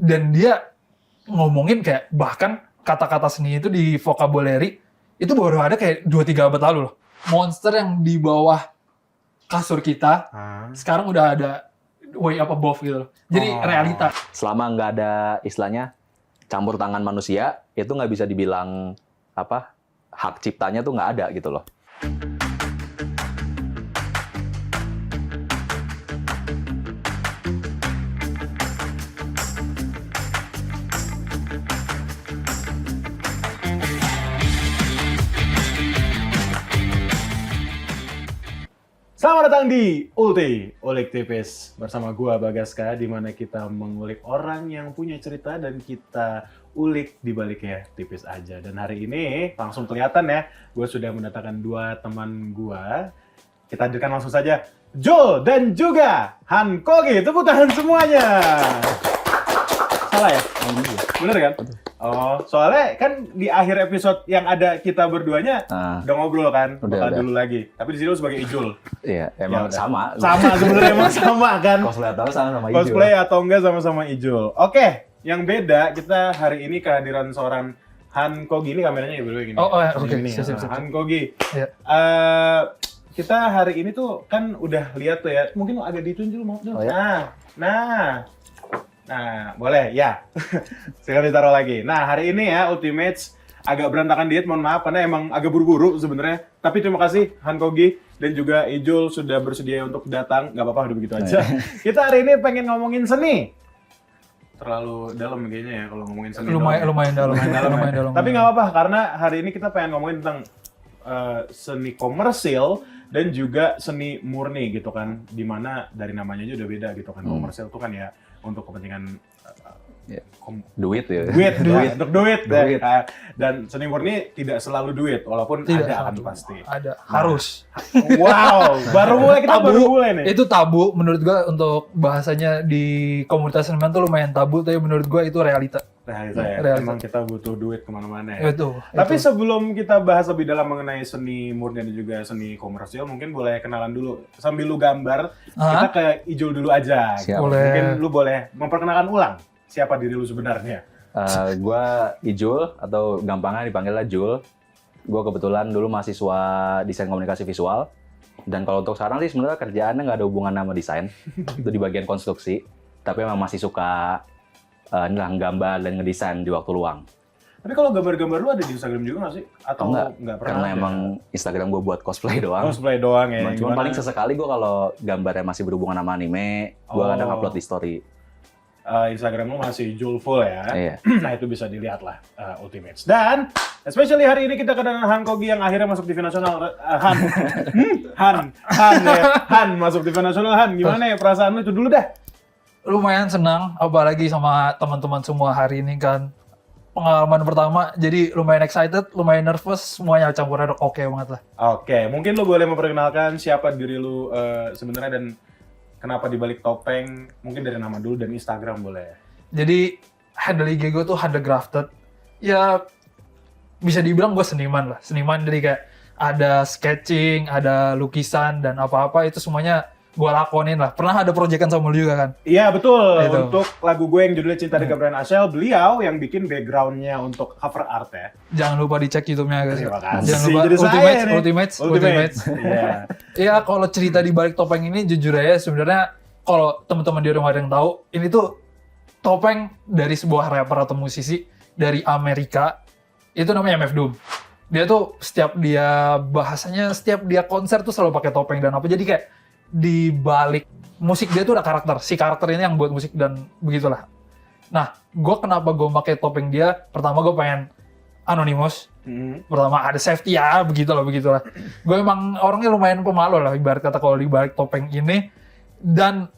Dan dia ngomongin kayak bahkan kata-kata seni itu di vocabulary itu baru ada kayak 2-3 abad lalu loh. Monster yang di bawah kasur kita sekarang udah ada way up above gitu loh. Jadi realita. Selama nggak ada istilahnya campur tangan manusia, itu nggak bisa dibilang hak ciptanya tuh nggak ada gitu loh. Selamat datang di Ulti, Ulik Tipis. Bersama gua Bagaska, di mana kita mengulik orang yang punya cerita dan kita ulik di baliknya tipis aja. Dan hari ini langsung kelihatan ya, gua sudah mendatangkan dua teman gua. Kita hadirkan langsung saja Joel dan juga Han Kogi. Tepuk tangan semuanya. Salah ya? Bener kan? Oh, soalnya kan di akhir episode yang ada kita berduanya udah ngobrol kan, bakal dulu lagi. Tapi di sini lu sebagai Ijul. Iya, emang sama. Sama sebenarnya emang sama kan. Cosplay atau sama Ijul. Cosplay atau enggak sama-sama Ijul. Oke, yang beda kita hari ini kehadiran seorang Han Kogi. Ini kameranya ya berdua gini. Oke. Siap. Han Kogi. Iya. Kita hari ini tuh kan udah lihat tuh ya. Mungkin lu agak ditunjuk mau dong. Oh, ya? Nah, boleh ya. Sekali ditaruh lagi. Nah, hari ini ya Ultimates agak berantakan diet, mohon maaf karena emang agak buru-buru sebenarnya. Tapi terima kasih Han Kogi dan juga Ijul sudah bersedia untuk datang. Gak apa-apa, udah begitu aja. Kita hari ini pengen ngomongin seni. Terlalu dalam kayaknya ya kalau ngomongin seni. Lumayan dalam. Tapi nggak apa-apa karena hari ini kita pengen ngomongin tentang seni komersil dan juga seni murni gitu kan. Dimana dari namanya aja udah beda gitu kan. Komersil itu kan ya untuk kepentingan duit ya. Untuk duit. Dan seni murni tidak selalu duit, walaupun ada kan pasti. Ada, harus. Wow, baru mulai nih. Itu tabu menurut gua untuk bahasanya di komunitas seniman tuh lumayan tabu, tapi menurut gua itu realita. Realita. Emang kita butuh duit kemana-mana ya. Tapi sebelum kita bahas lebih dalam mengenai seni murni dan juga seni komersial, mungkin boleh kenalan dulu. Sambil lu gambar, kita ke Ijul dulu aja. Mungkin lu boleh memperkenalkan ulang siapa diri lu sebenarnya. Gua Ijul, atau gampangnya dipanggilnya Jul. Gua kebetulan dulu mahasiswa desain komunikasi visual. Dan kalau untuk sekarang sih sebenarnya kerjaannya nggak ada hubungan sama desain. Itu di bagian konstruksi. Tapi emang masih suka gambar dan ngedesain di waktu luang. Tapi kalau gambar-gambar lu ada di Instagram juga nggak sih? Atau nggak pernah? Karena emang Instagram gue buat cosplay doang. Cosplay doang ya. Cuma paling sesekali gue kalau gambarnya masih berhubungan sama anime, gue kadang upload di story. Instagram lu masih Jul full ya. Iya. Nah itu bisa dilihat lah Ultimates. Dan especially hari ini kita kedatangan Han Kogi yang akhirnya masuk TV nasional. Han masuk TV nasional. Han, gimana ya perasaan lu itu dulu dah? Lumayan senang, apalagi sama teman-teman semua hari ini kan. Pengalaman pertama, jadi lumayan excited, lumayan nervous, semuanya campur aduk oke banget lah. Oke, mungkin lu boleh memperkenalkan siapa diri lu sebenarnya dan kenapa dibalik topeng, mungkin dari nama dulu dan Instagram boleh. Jadi handle IG gue tuh Handlegrafted. Ya bisa dibilang gue seniman lah. Seniman dari kayak ada sketching, ada lukisan dan apa-apa itu semuanya gue lakonin lah. Pernah ada proyekan sama lu juga kan? Iya betul. Itu. Untuk lagu gue yang judulnya Cinta dengan Brian Ashel, beliau yang bikin backgroundnya untuk cover art ya. Jangan lupa dicek YouTube-nya guys. Terima kasih. Jangan lupa Ultimates. Iya, kalau cerita di balik topeng ini jujur aja sebenarnya kalau teman-teman di rumah ada yang tahu, ini tuh topeng dari sebuah rapper atau musisi dari Amerika. Itu namanya MF Doom. Dia tuh setiap dia konser tuh selalu pakai topeng dan apa. Jadi kayak di balik musik dia tuh ada karakter. Si karakter ini yang buat musik dan begitulah. Nah, kenapa gue pakai topeng dia? Pertama gue pengen anonymous. Pertama ada safety ya, begitulah. Gue emang orangnya lumayan pemalu lah ibarat kata kalau di balik topeng ini. Dan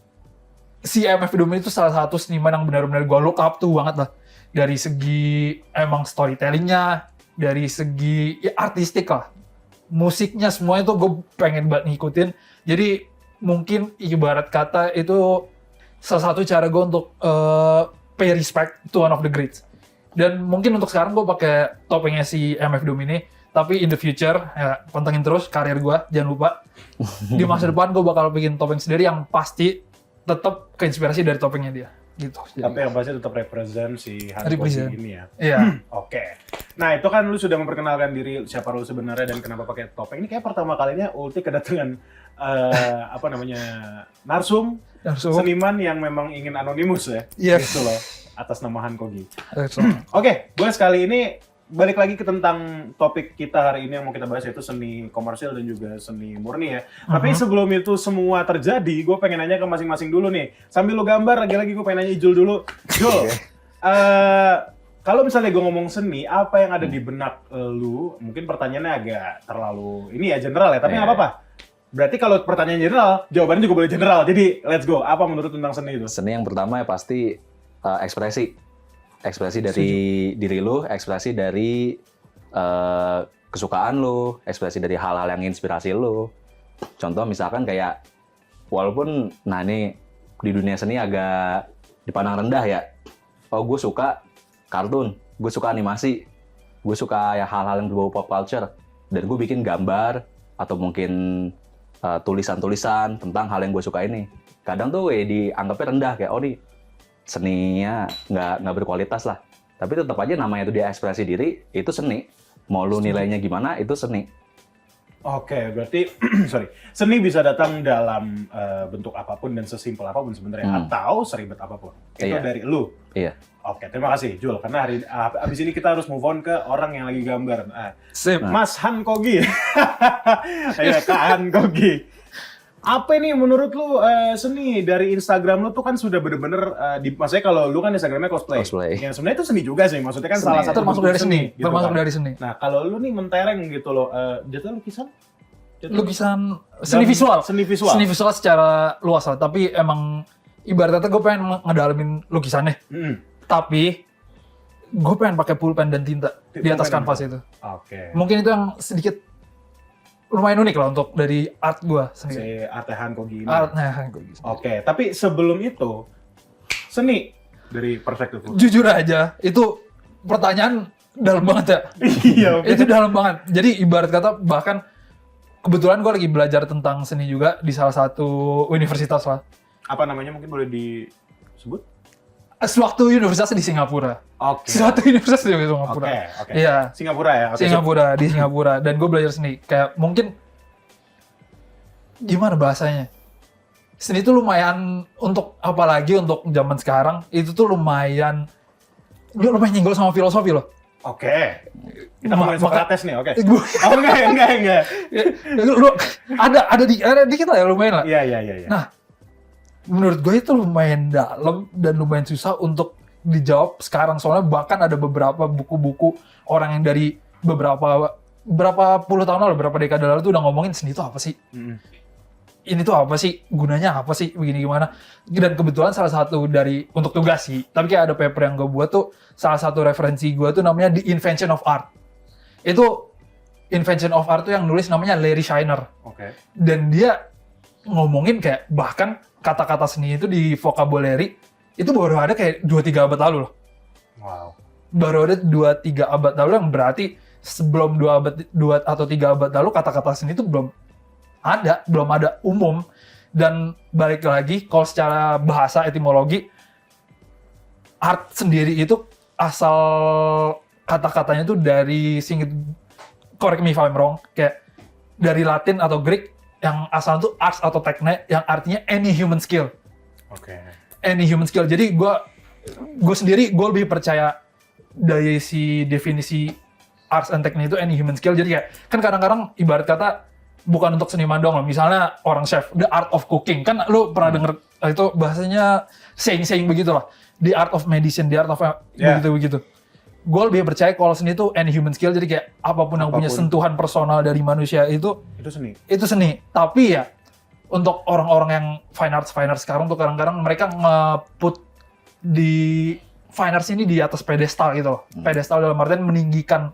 si MF Doom itu salah satu seniman yang benar-benar gue look up tuh banget lah. Dari segi emang storytellingnya, dari segi ya, artistik lah. Musiknya semuanya tuh gue pengen banget ngikutin. Jadi mungkin ibarat kata itu salah satu cara gue untuk pay respect to one of the greats. Dan mungkin untuk sekarang gue pakai topengnya si MF Doom ini, tapi in the future ya pantengin terus karir gue, jangan lupa. Di masa depan gue bakal bikin topeng sendiri yang pasti tetap keinspirasi dari topengnya dia. gitu. Tapi yang pasti tetap represent si Han Represent. Kogi ini ya. Iya. Oke. Nah itu kan lu sudah memperkenalkan diri siapa lu sebenarnya dan kenapa pakai topeng. Ini kayak pertama kalinya Ulti kedatangan apa namanya narsum Langsung. seniman yang memang ingin anonimus ya. Yes. Gitu loh atas nama Han Kogi. Langsung. Oke, gue sekali ini balik lagi ke tentang topik kita hari ini yang mau kita bahas yaitu seni komersil dan juga seni murni ya. Tapi sebelum itu semua terjadi, gue pengen nanya ke masing-masing dulu nih. Sambil lu gambar, lagi-lagi gue pengen nanya Ijul dulu. Jul, kalau misalnya gue ngomong seni, apa yang ada di benak lu? Mungkin pertanyaannya agak terlalu ini ya general ya, tapi nggak apa-apa. Berarti kalau pertanyaan general, jawabannya juga boleh general. Jadi let's go. Apa menurut tentang seni itu? Seni yang pertama ya pasti ekspresi. Ekspresi dari diri lu, ekspresi dari kesukaan lu, ekspresi dari hal-hal yang inspirasi lu. Contoh misalkan kayak, walaupun, nah ini di dunia seni agak dipandang rendah ya. Oh gue suka kartun, gue suka animasi, gue suka ya hal-hal yang berbau pop culture. Dan gue bikin gambar, atau mungkin tulisan-tulisan tentang hal yang gue suka ini. Kadang tuh dianggapnya rendah, kayak oh nih seninya nggak berkualitas lah. Tapi tetap aja namanya itu dia ekspresi diri, itu seni. Mau lu nilainya gimana, itu seni. Oke, berarti sorry, seni bisa datang dalam bentuk apapun dan sesimpel apapun sebenarnya, atau seribet apapun. Itu Iya. dari lu. Iya. Oke, terima kasih Jul. Karena abis ini kita harus move on ke orang yang lagi gambar. Sip. Mas Han Kogi. Ya, Kak Han Kogi. Apa nih menurut lu seni dari Instagram lu tuh kan sudah bener-bener maksudnya kalau lu kan Instagramnya cosplay. Yang sebenarnya itu seni juga sih, maksudnya kan Seni. salah satu Termasuk bentuk dari seni. gitu Termasuk kan. dari seni. Nah, kalau lu nih mentereng gitu loh, jatuh lukisan? Lukisan seni visual. Seni visual. Seni visual secara luas lah. Tapi emang ibaratnya gue pengen ngedalamin lukisannya. Tapi gue pengen pakai pulpen dan tinta di atas Pulpen kanvas dan itu. Oke. Mungkin itu yang sedikit lumayan unik lah untuk dari art gue Si sendiri. Arte Han Kogi ini. Artnya gue gitu. Oke, tapi sebelum itu seni dari perspektif lu. Jujur aja, itu pertanyaan dalam banget ya. Iya, oke. Itu dalam banget. Jadi ibarat kata bahkan kebetulan gue lagi belajar tentang seni juga di salah satu universitas lah. Apa namanya mungkin boleh disebut? Suatu universitas di Singapura. Oke. Suatu universitas di Singapura. Oke. Iya. Singapura ya. Oke, Singapura, di Singapura. Dan gue belajar seni. Kayak mungkin, gimana bahasanya? Seni itu lumayan untuk, apalagi untuk zaman sekarang, itu tuh lumayan nyenggol sama filosofi loh. Oke. Kita ngomongin Socrates nih, oke. Gue- Oh enggak. ada dikit lah ya, lumayan lah. Iya. Nah, menurut gue itu lumayan dalam dan lumayan susah untuk dijawab sekarang. Soalnya bahkan ada beberapa buku-buku orang yang dari berapa puluh tahun lalu, beberapa dekade lalu tuh udah ngomongin seni itu apa sih? Ini tuh apa sih? Gunanya apa sih? Begini gimana? Dan kebetulan salah satu dari, untuk tugas sih, tapi kayak ada paper yang gue buat tuh, salah satu referensi gue tuh namanya The Invention of Art. Itu Invention of Art tuh yang nulis namanya Larry Shiner. Oke. Dan dia ngomongin kayak bahkan kata-kata seni itu di vocabulary itu baru ada kayak 2-3 abad lalu loh. Wow. Baru ada 2-3 abad lalu, yang berarti sebelum 2 atau 3 abad lalu kata-kata seni itu belum ada umum. Dan balik lagi, kalau secara bahasa etimologi, art sendiri itu asal kata-katanya tuh dari, correct me if I'm wrong, kayak dari Latin atau Greek, yang asal tuh arts atau tekne, yang artinya any human skill. Oke. Any human skill. Jadi gue sendiri, gue lebih percaya dari si definisi arts and technique itu any human skill. Jadi kayak, kan kadang-kadang ibarat kata bukan untuk seniman doang loh. Misalnya orang chef, the art of cooking. Kan lu pernah denger itu bahasanya saying begitu lah. The art of medicine, the art of begitu-begitu. Gue lebih percaya kalau seni itu any human skill. Jadi kayak apapun yang punya sentuhan personal dari manusia itu seni. Itu seni. Tapi ya untuk orang-orang yang fine arts sekarang tuh kadang-kadang mereka nge-put di fine arts ini di atas pedestal gitu loh. Pedestal dalam artian meninggikan,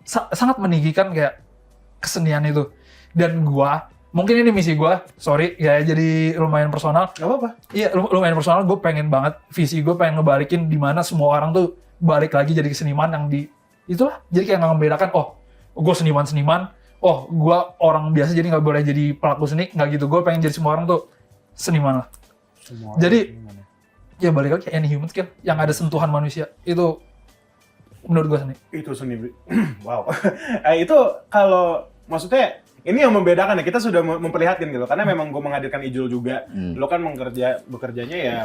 sangat meninggikan kayak kesenian itu. Dan mungkin ini misi gua, sorry ya jadi lumayan personal. Gak apa-apa. Iya, lumayan personal. Gue pengen banget, visi gue pengen ngebalikin di mana semua orang tuh balik lagi jadi seniman yang itulah. Jadi kayak nggak membedakan, oh gue seniman, oh gue orang biasa jadi nggak boleh jadi pelaku seni, nggak gitu. Gue pengen jadi semua orang tuh seniman lah. Jadi ya balik lagi any human skill yang ada sentuhan manusia itu menurut gue seni. Itu seni. Wow. Itu kalau maksudnya ini yang membedakan ya, kita sudah memperlihatkan gitu. Karena memang gue menghadirkan Ijul juga. Lo kan bekerjanya ya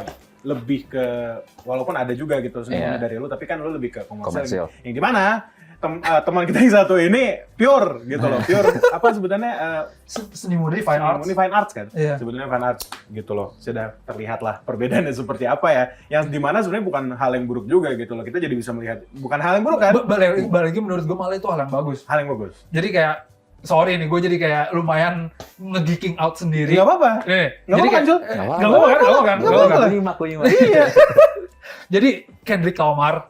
lebih ke, walaupun ada juga gitu seni dari lo, tapi kan lo lebih ke komersial. Yang dimana teman kita yang satu ini pure gitu loh. Pure apa sebenarnya seni murni fine arts. Seni fine arts kan? Iya. Sebenarnya fine arts gitu loh. Sudah terlihat lah perbedaannya seperti apa ya. Yang dimana sebenarnya bukan hal yang buruk juga gitu loh. Kita jadi bisa melihat bukan hal yang buruk kan? Balik lagi menurut gue malah itu hal yang bagus. Hal yang bagus. Jadi kayak sorry nih, gue jadi kayak lumayan nge-geeking out sendiri. Gak apa-apa. Gak apa-apa kan, Jul? Gak apa-apa kan? Iya. Jadi Kendrick Lamar,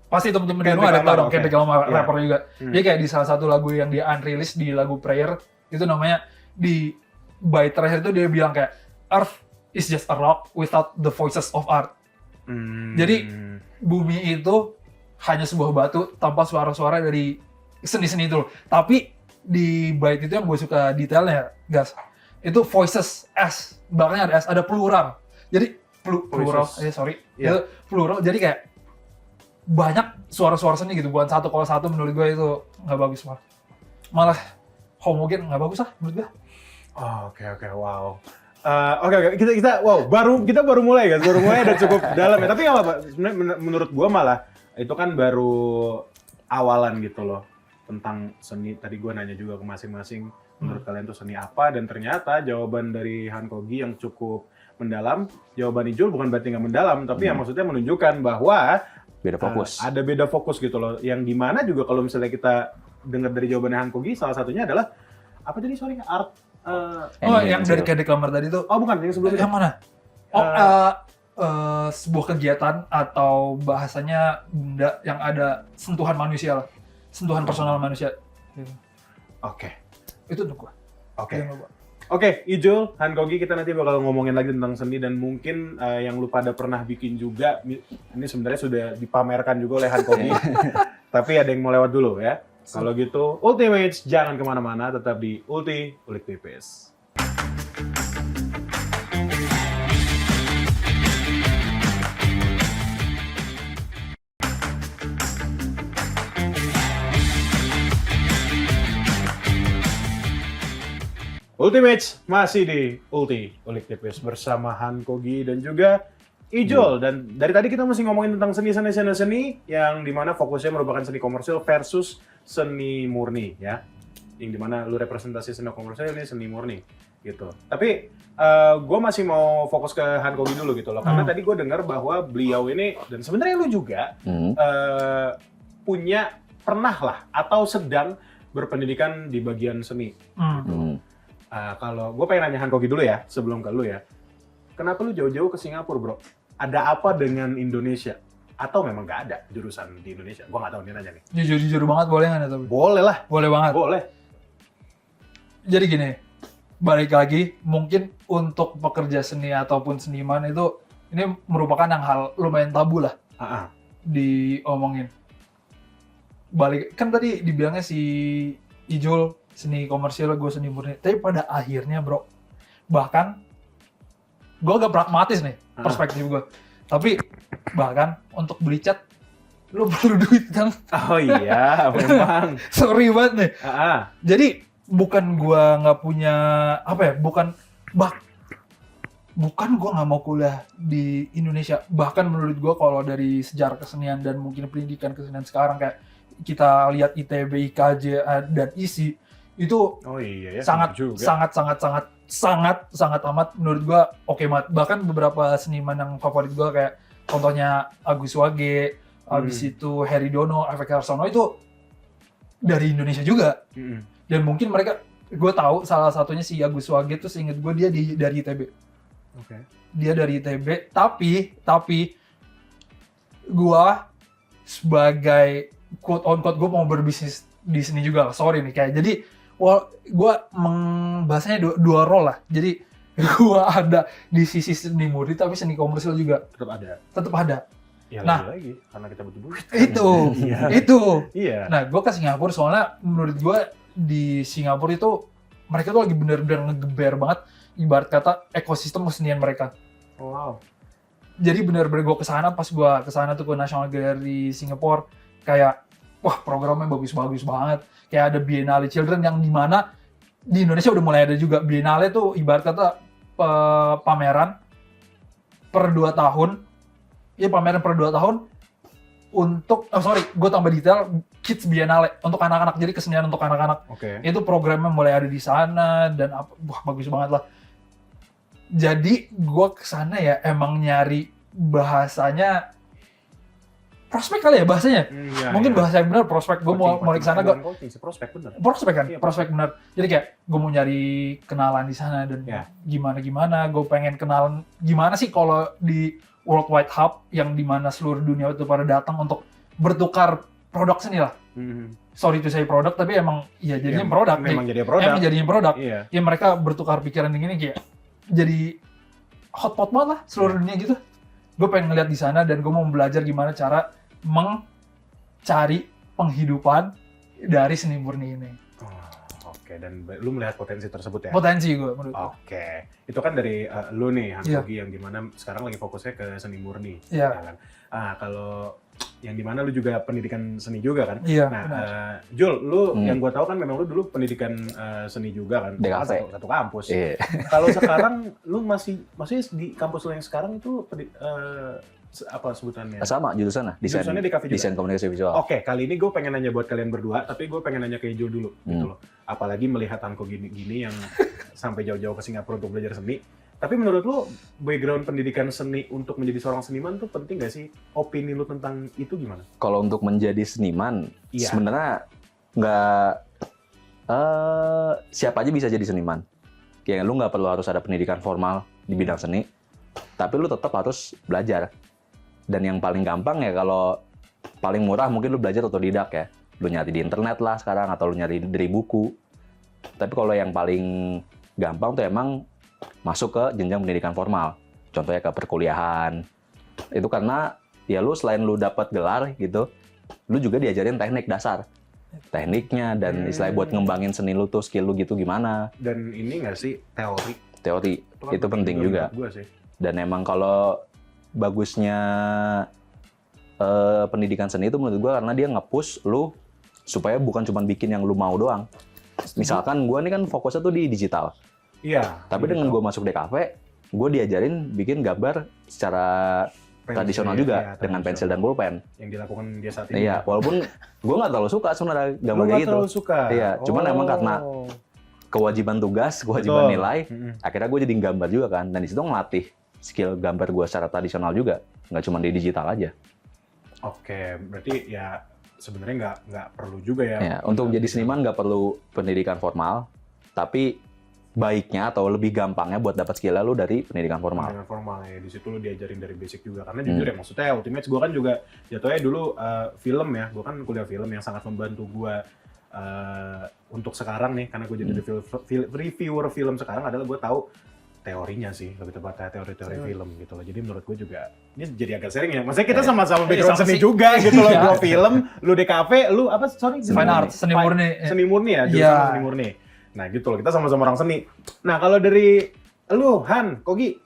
pasti temen-temen di rumah ada tau dong Kendrick Lamar, rapper juga. Dia kayak di salah satu lagu yang dia unreleased di lagu Prayer, itu namanya di bait terakhir itu dia bilang kayak Earth is just a rock without the voices of art. Jadi bumi itu hanya sebuah batu tanpa suara-suara dari seni-seni itu. Tapi di bait itu yang gue suka detailnya, guys, itu voices S, belakangnya ada S, ada plural. Jadi plural, itu plural. Jadi kayak banyak suara-suara seni gitu, bukan satu. Kalau satu menurut gue itu nggak bagus malah homogen, nggak bagus lah menurut gue. Oke, wow. Oke, kita baru mulai guys, udah cukup dalam ya. Tapi nggak apa-apa. Sebenarnya menurut gue malah itu kan baru awalan gitu loh tentang seni. Tadi gue nanya juga ke masing-masing menurut kalian tuh seni apa, dan ternyata jawaban dari Han Kogi yang cukup mendalam. Jawaban Ijul bukan berarti nggak mendalam, tapi yang maksudnya menunjukkan bahwa beda fokus. Ada beda fokus gitu loh. Yang dimana juga kalau misalnya kita dengar dari jawabannya Han Kogi, salah satunya adalah apa tadi art. Yang dari Kendrick Lamar tadi tuh. Oh bukan, yang sebelumnya. Yang mana? Sebuah kegiatan atau bahasanya benda yang ada sentuhan manusia lah. Sentuhan personal manusia. Gitu. Oke. Itu untuk gua. Oke, Ijul, Han Kogi, kita nanti bakal ngomongin lagi tentang seni, dan mungkin yang lu pada pernah bikin juga, ini sebenarnya sudah dipamerkan juga oleh Han Kogi, tapi ada yang mau lewat dulu ya. Kalau gitu, Ultimates, jangan kemana-mana, tetap di Ulti, Ulik Tipis. Ultimates masih di Ulti, Ulik Tipis bersama Han Kogi dan juga Ijul. Dan dari tadi kita masih ngomongin tentang seni yang dimana fokusnya merupakan seni komersial versus seni murni ya. Yang dimana lu representasi seni komersial, ini seni murni gitu. Tapi gue masih mau fokus ke Han Kogi dulu gitu loh. Karena tadi gue dengar bahwa beliau ini, dan sebenarnya lu juga pernah lah atau sedang berpendidikan di bagian seni. Kalau gue pengen nanya Han Kogi dulu ya, sebelum ke lu ya. Kenapa lu jauh-jauh ke Singapura, bro? Ada apa dengan Indonesia? Atau memang nggak ada jurusan di Indonesia? Gue nggak tahu, dia nanya nih. Jujur banget boleh nggak? Tapi boleh lah. Boleh banget. Boleh. Jadi gini, balik lagi, mungkin untuk pekerja seni ataupun seniman itu, ini merupakan yang hal lumayan tabu lah diomongin. Kan tadi dibilangnya si Ijul seni komersial, gue seni murni. Tapi pada akhirnya bro, bahkan gue agak pragmatis nih perspektif gue. Tapi bahkan untuk beli cat, lo perlu duit kan? Oh iya, memang. Sorry banget nih. Jadi bukan gue nggak punya bukan gue nggak mau kuliah di Indonesia. Bahkan menurut gue kalau dari sejarah kesenian dan mungkin pendidikan kesenian sekarang kayak kita lihat ITB, IKJ dan ISI itu sangat amat menurut gua oke banget. Bahkan beberapa seniman yang favorit gua kayak contohnya Agus Wage, habis itu Heri Dono, Efek Harsono itu dari Indonesia juga. Dan mungkin mereka, gua tahu salah satunya si Agus Wage itu seinget gua dia dari ITB. Dia dari ITB, tapi gua sebagai quote on quote gua mau berbisnis di sini juga. Sorry nih kayak jadi gue bahasanya dua role lah. Jadi gue ada di sisi seni murni tapi seni komersial juga tetap ada. Ya, lagi karena kita butuh duit. Itu. Iya. Nah, gue ke Singapura soalnya menurut gue di Singapura itu mereka tuh lagi bener-bener ngegeber banget, ibarat kata ekosistem kesenian mereka. Oh, wow. Jadi bener-bener gue kesana, pas gue kesana tuh ke National Gallery Singapore, kayak wah programnya bagus-bagus banget. Kayak ada Biennale Children yang dimana di Indonesia udah mulai ada juga. Biennale tuh ibarat kata pameran per 2 tahun. Ya pameran per 2 tahun untuk, gue tambah detail, Kids Biennale untuk anak-anak, jadi kesenian untuk anak-anak. Itu programnya mulai ada di sana dan wah bagus banget lah. Jadi gue kesana ya emang nyari bahasanya prospek kali ya bahasanya. Mungkin bahasa yang benar prospek. Gue mau ke sana gue prospek bener. Prospek kan, Iya, prospek benar. Jadi kayak gue mau nyari kenalan di sana dan gimana. Gue pengen kenalan gimana sih kalau di Worldwide Hub yang dimana seluruh dunia itu pada datang untuk bertukar produk seni lah. Sorry to say produk, tapi emang ya jadinya produk. Memang jadi produk. Emang jadinya produk. Iya. Ya mereka bertukar pikiran begini kayak jadi hotpot banget lah seluruh dunia gitu. Gue pengen ngeliat di sana dan gue mau belajar gimana cara mencari penghidupan dari seni murni ini. Oke, dan lu melihat potensi tersebut ya? Potensi gue menurut gue. Oke, itu kan dari lu nih, Han Kogi, yang dimana sekarang lagi fokusnya ke seni murni. Iya. Ya kan? Kalau yang dimana lu juga pendidikan seni juga kan? Iya, nah, benar. Jul, lu yang gua tahu kan memang lu dulu pendidikan seni juga kan? DKV. Satu kampus. Iya. Kalau sekarang lu maksudnya di kampus lu yang sekarang itu apa sebutannya? Sama jurusan lah, Jurusannya DKV juga? desain komunikasi visual. Oke, kali ini gue pengen nanya buat kalian berdua, tapi gue pengen nanya ke Jul dulu, gitu loh. Apalagi melihat Hanko gini yang sampai jauh-jauh ke Singapura untuk belajar seni. Tapi menurut lu, background pendidikan seni untuk menjadi seorang seniman tuh penting gak sih? Opini lu tentang itu gimana? Kalau untuk menjadi seniman, sebenarnya nggak siapa aja bisa jadi seniman. Kayak lu nggak perlu harus ada pendidikan formal di bidang seni, tapi lu tetap harus belajar. Dan yang paling gampang ya kalau paling murah mungkin lu belajar otodidak ya. Lu nyari di internet lah sekarang atau lu nyari dari buku. Tapi kalau yang paling gampang tuh emang masuk ke jenjang pendidikan formal. Contohnya ke perkuliahan. Itu karena ya lu selain lu dapat gelar gitu, lu juga diajarin teknik dasar. Tekniknya dan istilahnya buat ngembangin seni lu tuh, skill lu gitu gimana. Dan ini nggak sih teori? Teori itu penting juga. Dan emang kalau bagusnya pendidikan seni itu menurut gue karena dia nge-push lu supaya bukan cuma bikin yang lu mau doang. Misalkan gue nih kan fokusnya tuh di digital. Iya. Tapi dengan gue masuk DKV, gue diajarin bikin gambar secara tradisional juga dengan pensil dan pulpen. Yang dilakukan dia saat ini. Iya, walaupun gue nggak terlalu suka sebenarnya gambar kayak gitu. Terlalu suka. Iya, cuman emang karena kewajiban tugas, kewajiban nilai, akhirnya gue jadi gambar juga kan. Dan di situ ngelatih skill gambar gue secara tradisional juga, nggak cuma di digital aja. Oke, berarti ya sebenarnya nggak perlu juga ya. Ya, untuk jadi seniman nggak perlu pendidikan formal, tapi baiknya atau lebih gampangnya buat dapat skill lu dari pendidikan formal. Pendidikan formal ya, di situ lu diajarin dari basic juga. Karena jujur ya, maksudnya Ultimate gue kan juga jatuhnya dulu film ya, gue kan kuliah film yang sangat membantu gue untuk sekarang nih, karena gue jadi reviewer film sekarang adalah gue tahu teorinya sih, lebih tepatnya teori-teori film gitu loh. Jadi menurut gue juga, ini jadi agak sering ya. Maksudnya kita sama-sama background seni juga gitu loh. Gue film, lu DKV, lu apa? Sorry, Fine art, seni murni. Seni murni ya, jurusan seni murni. Nah gitu loh, kita sama-sama orang seni. Nah kalau dari lu, Han Kogi,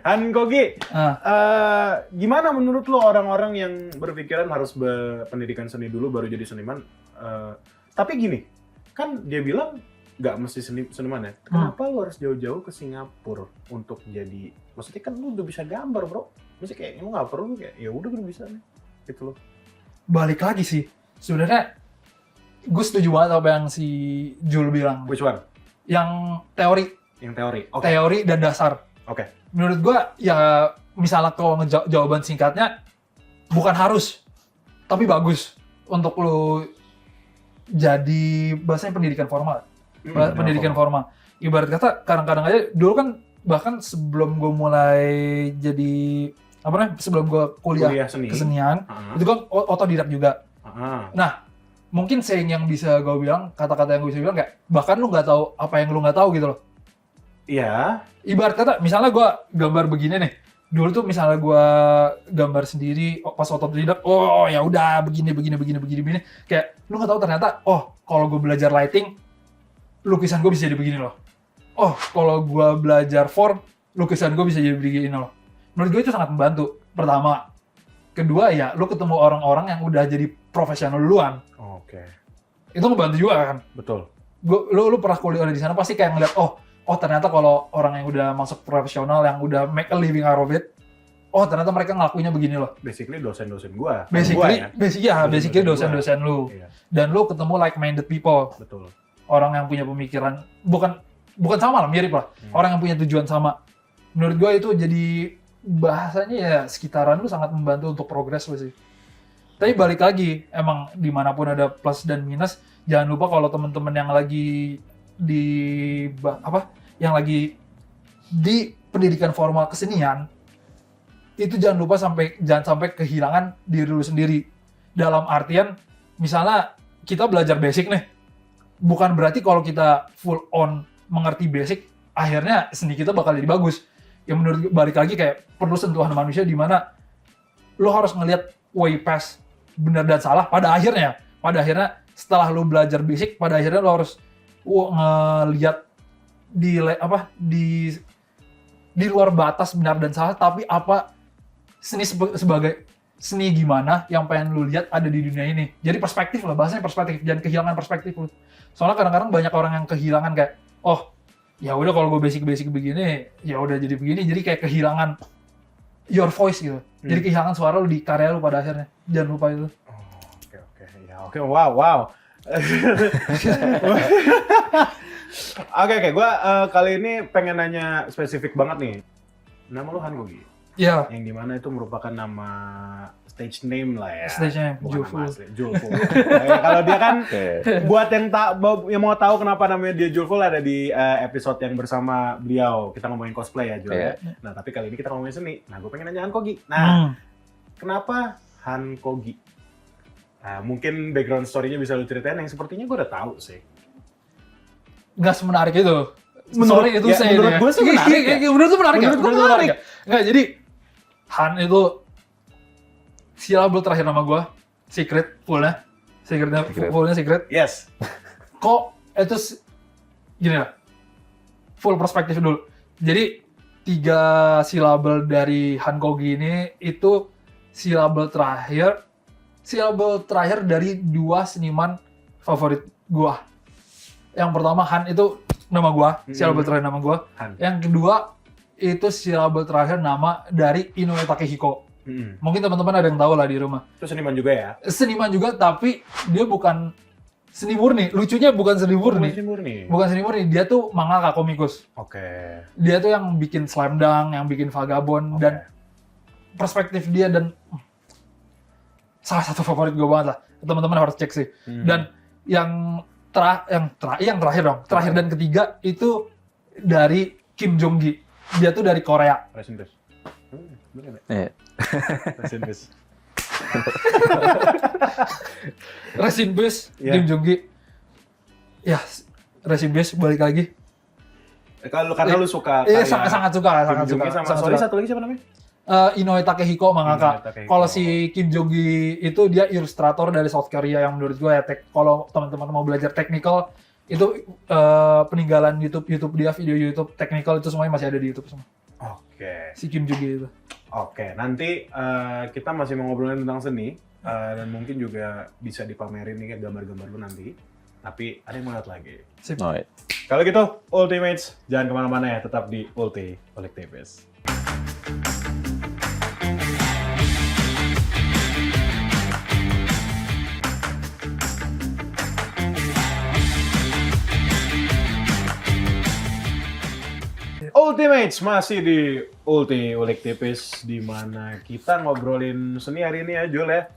Han Kogi, gimana menurut lu orang-orang yang berpikiran harus berpendidikan seni dulu baru jadi seniman? Tapi gini, kan dia bilang nggak mesti seniman ya. Kenapa lu harus jauh-jauh ke Singapura untuk jadi? Maksudnya kan lu udah bisa gambar bro. Maksudnya kayak lu nggak perlu kayak ya udah gue bisa nih, gitu loh. Balik lagi sih, sebenarnya gue setuju banget apa yang si Jul bilang. Which one? Yang teori. Yang teori. Okay. Teori dan dasar. Oke. Menurut gue ya misalnya kalau jawaban singkatnya bukan harus, tapi bagus untuk lu jadi bahasanya pendidikan formal. Pendidikan formal. Ibarat kata kadang-kadang aja dulu kan bahkan sebelum gue mulai jadi apa namanya, sebelum gue kuliah kesenian, itu kan otodidak juga. Nah, mungkin saying yang bisa gue bilang, kata-kata yang gue bisa bilang kayak bahkan lu nggak tahu apa yang lu nggak tahu gitu loh. Iya. Ibarat kata misalnya gue gambar begini nih. Dulu tuh misalnya gue gambar sendiri pas otodidak, oh ya udah begini. Kayak lu nggak tahu ternyata, oh kalau gue belajar lighting, lukisan gue bisa jadi begini loh. Oh, kalau gue belajar form, lukisan gue bisa jadi begini loh. Menurut gue itu sangat membantu. Pertama. Kedua ya, lu ketemu orang-orang yang udah jadi profesional duluan. Oke. Itu ngebantu juga kan. Betul. Lu pernah kuliah di sana pasti kayak ngeliat, oh ternyata kalau orang yang udah masuk profesional, yang udah make a living out of it, ternyata mereka ngelakuinnya begini loh. Basically dosen-dosen gua. Basically dosen-dosen lu. Iya. Dan lu ketemu like-minded people. Betul. Orang yang punya pemikiran, bukan sama lah, mirip lah. Orang yang punya tujuan sama. Menurut gua itu jadi bahasanya ya sekitaran lu sangat membantu untuk progres lu sih. Tapi balik lagi, emang dimanapun ada plus dan minus, jangan lupa kalau teman-teman yang lagi yang lagi di pendidikan formal kesenian, itu jangan sampai kehilangan diri lu sendiri. Dalam artian, misalnya kita belajar basic nih, bukan berarti kalau kita full on mengerti basic, akhirnya seni kita bakal jadi bagus. Ya menurut balik lagi kayak perlu sentuhan manusia di mana lo harus ngelihat way past benar dan salah pada akhirnya setelah lo belajar basic, pada akhirnya lo harus ngelihat di luar batas benar dan salah, tapi apa seni sebagai seni gimana yang pengen lo lihat ada di dunia ini. Jadi perspektif lah, bahasanya perspektif, jangan kehilangan perspektif lo. Soalnya kadang-kadang banyak orang yang kehilangan kayak, ya udah kalau gue basic begini, ya udah jadi begini, jadi kayak kehilangan your voice gitu. Jadi kehilangan suara lu di karya lu pada akhirnya. Jangan lupa itu. Oke, wow. Oke, gue kali ini pengen nanya spesifik banget nih. Nama lu Han Kogi? Iya. Yang dimana itu merupakan nama stage name lah ya. Stage name, Julful. Ya, kalau dia kan, buat yang mau tahu kenapa namanya dia Julful, ada di episode yang bersama beliau. Kita ngomongin cosplay ya, Jul. Yeah. Nah, tapi kali ini kita ngomongin seni. Nah, gue pengen nanya Han Kogi. Nah, kenapa Han Kogi? Nah, mungkin background story-nya bisa lu ceritain, yang sepertinya gue udah tahu sih. Nggak semenarik itu. Menurut gue sih menarik ya. Menurut itu menarik ya? Menurut menarik. Nggak, jadi Han itu silabel terakhir nama gue, Secret, fullnya. Secret. Yes. Kok itu gini lah, full perspektif dulu. Jadi 3 silabel dari Han Kogi ini itu silabel terakhir dari 2 seniman favorit gue. Yang pertama Han itu nama gue, silabel terakhir nama gue. Yang kedua itu silabel terakhir nama dari Inoue Takehiko. Mungkin teman-teman ada yang tahu lah di rumah. Itu seniman juga ya? Seniman juga, tapi dia bukan seni murni. Lucunya bukan seni murni. Bukan seni murni. Dia tuh mangaka komikus. Oke. Dia tuh yang bikin Slam Dunk, yang bikin Vagabond, dan perspektif dia dan salah satu favorit gue banget lah. Teman-teman harus cek sih. Dan yang terakhir dan ketiga itu dari Kim Jong Gi. Dia tuh dari Korea. Rest in peace. Rest in peace, Kim Jong Gi. Ya, rest in peace, balik lagi. Karena lu suka sangat suka. Sorry, satu lagi siapa namanya? Inoue Takehiko, mangaka. Kalau si Kim Jong Gi itu dia ilustrator dari South Korea yang menurut gue ya, kalau teman-teman mau belajar technical, itu peninggalan YouTube dia, video YouTube technical itu semuanya masih ada di YouTube semua. Oke. Si Kim Jong Gi itu. Oke, nanti kita masih mau ngobrolin tentang seni dan mungkin juga bisa dipamerin nih gambar-gambar lu nanti. Tapi ada yang mau lihat lagi. Sip. Kalau gitu, Ultimates jangan kemana-mana ya, tetap di Ulti Oleg TPS. Ultimates masih di Ulti Oleg Tipis, di mana kita ngobrolin seni hari ini ya, Jul ya,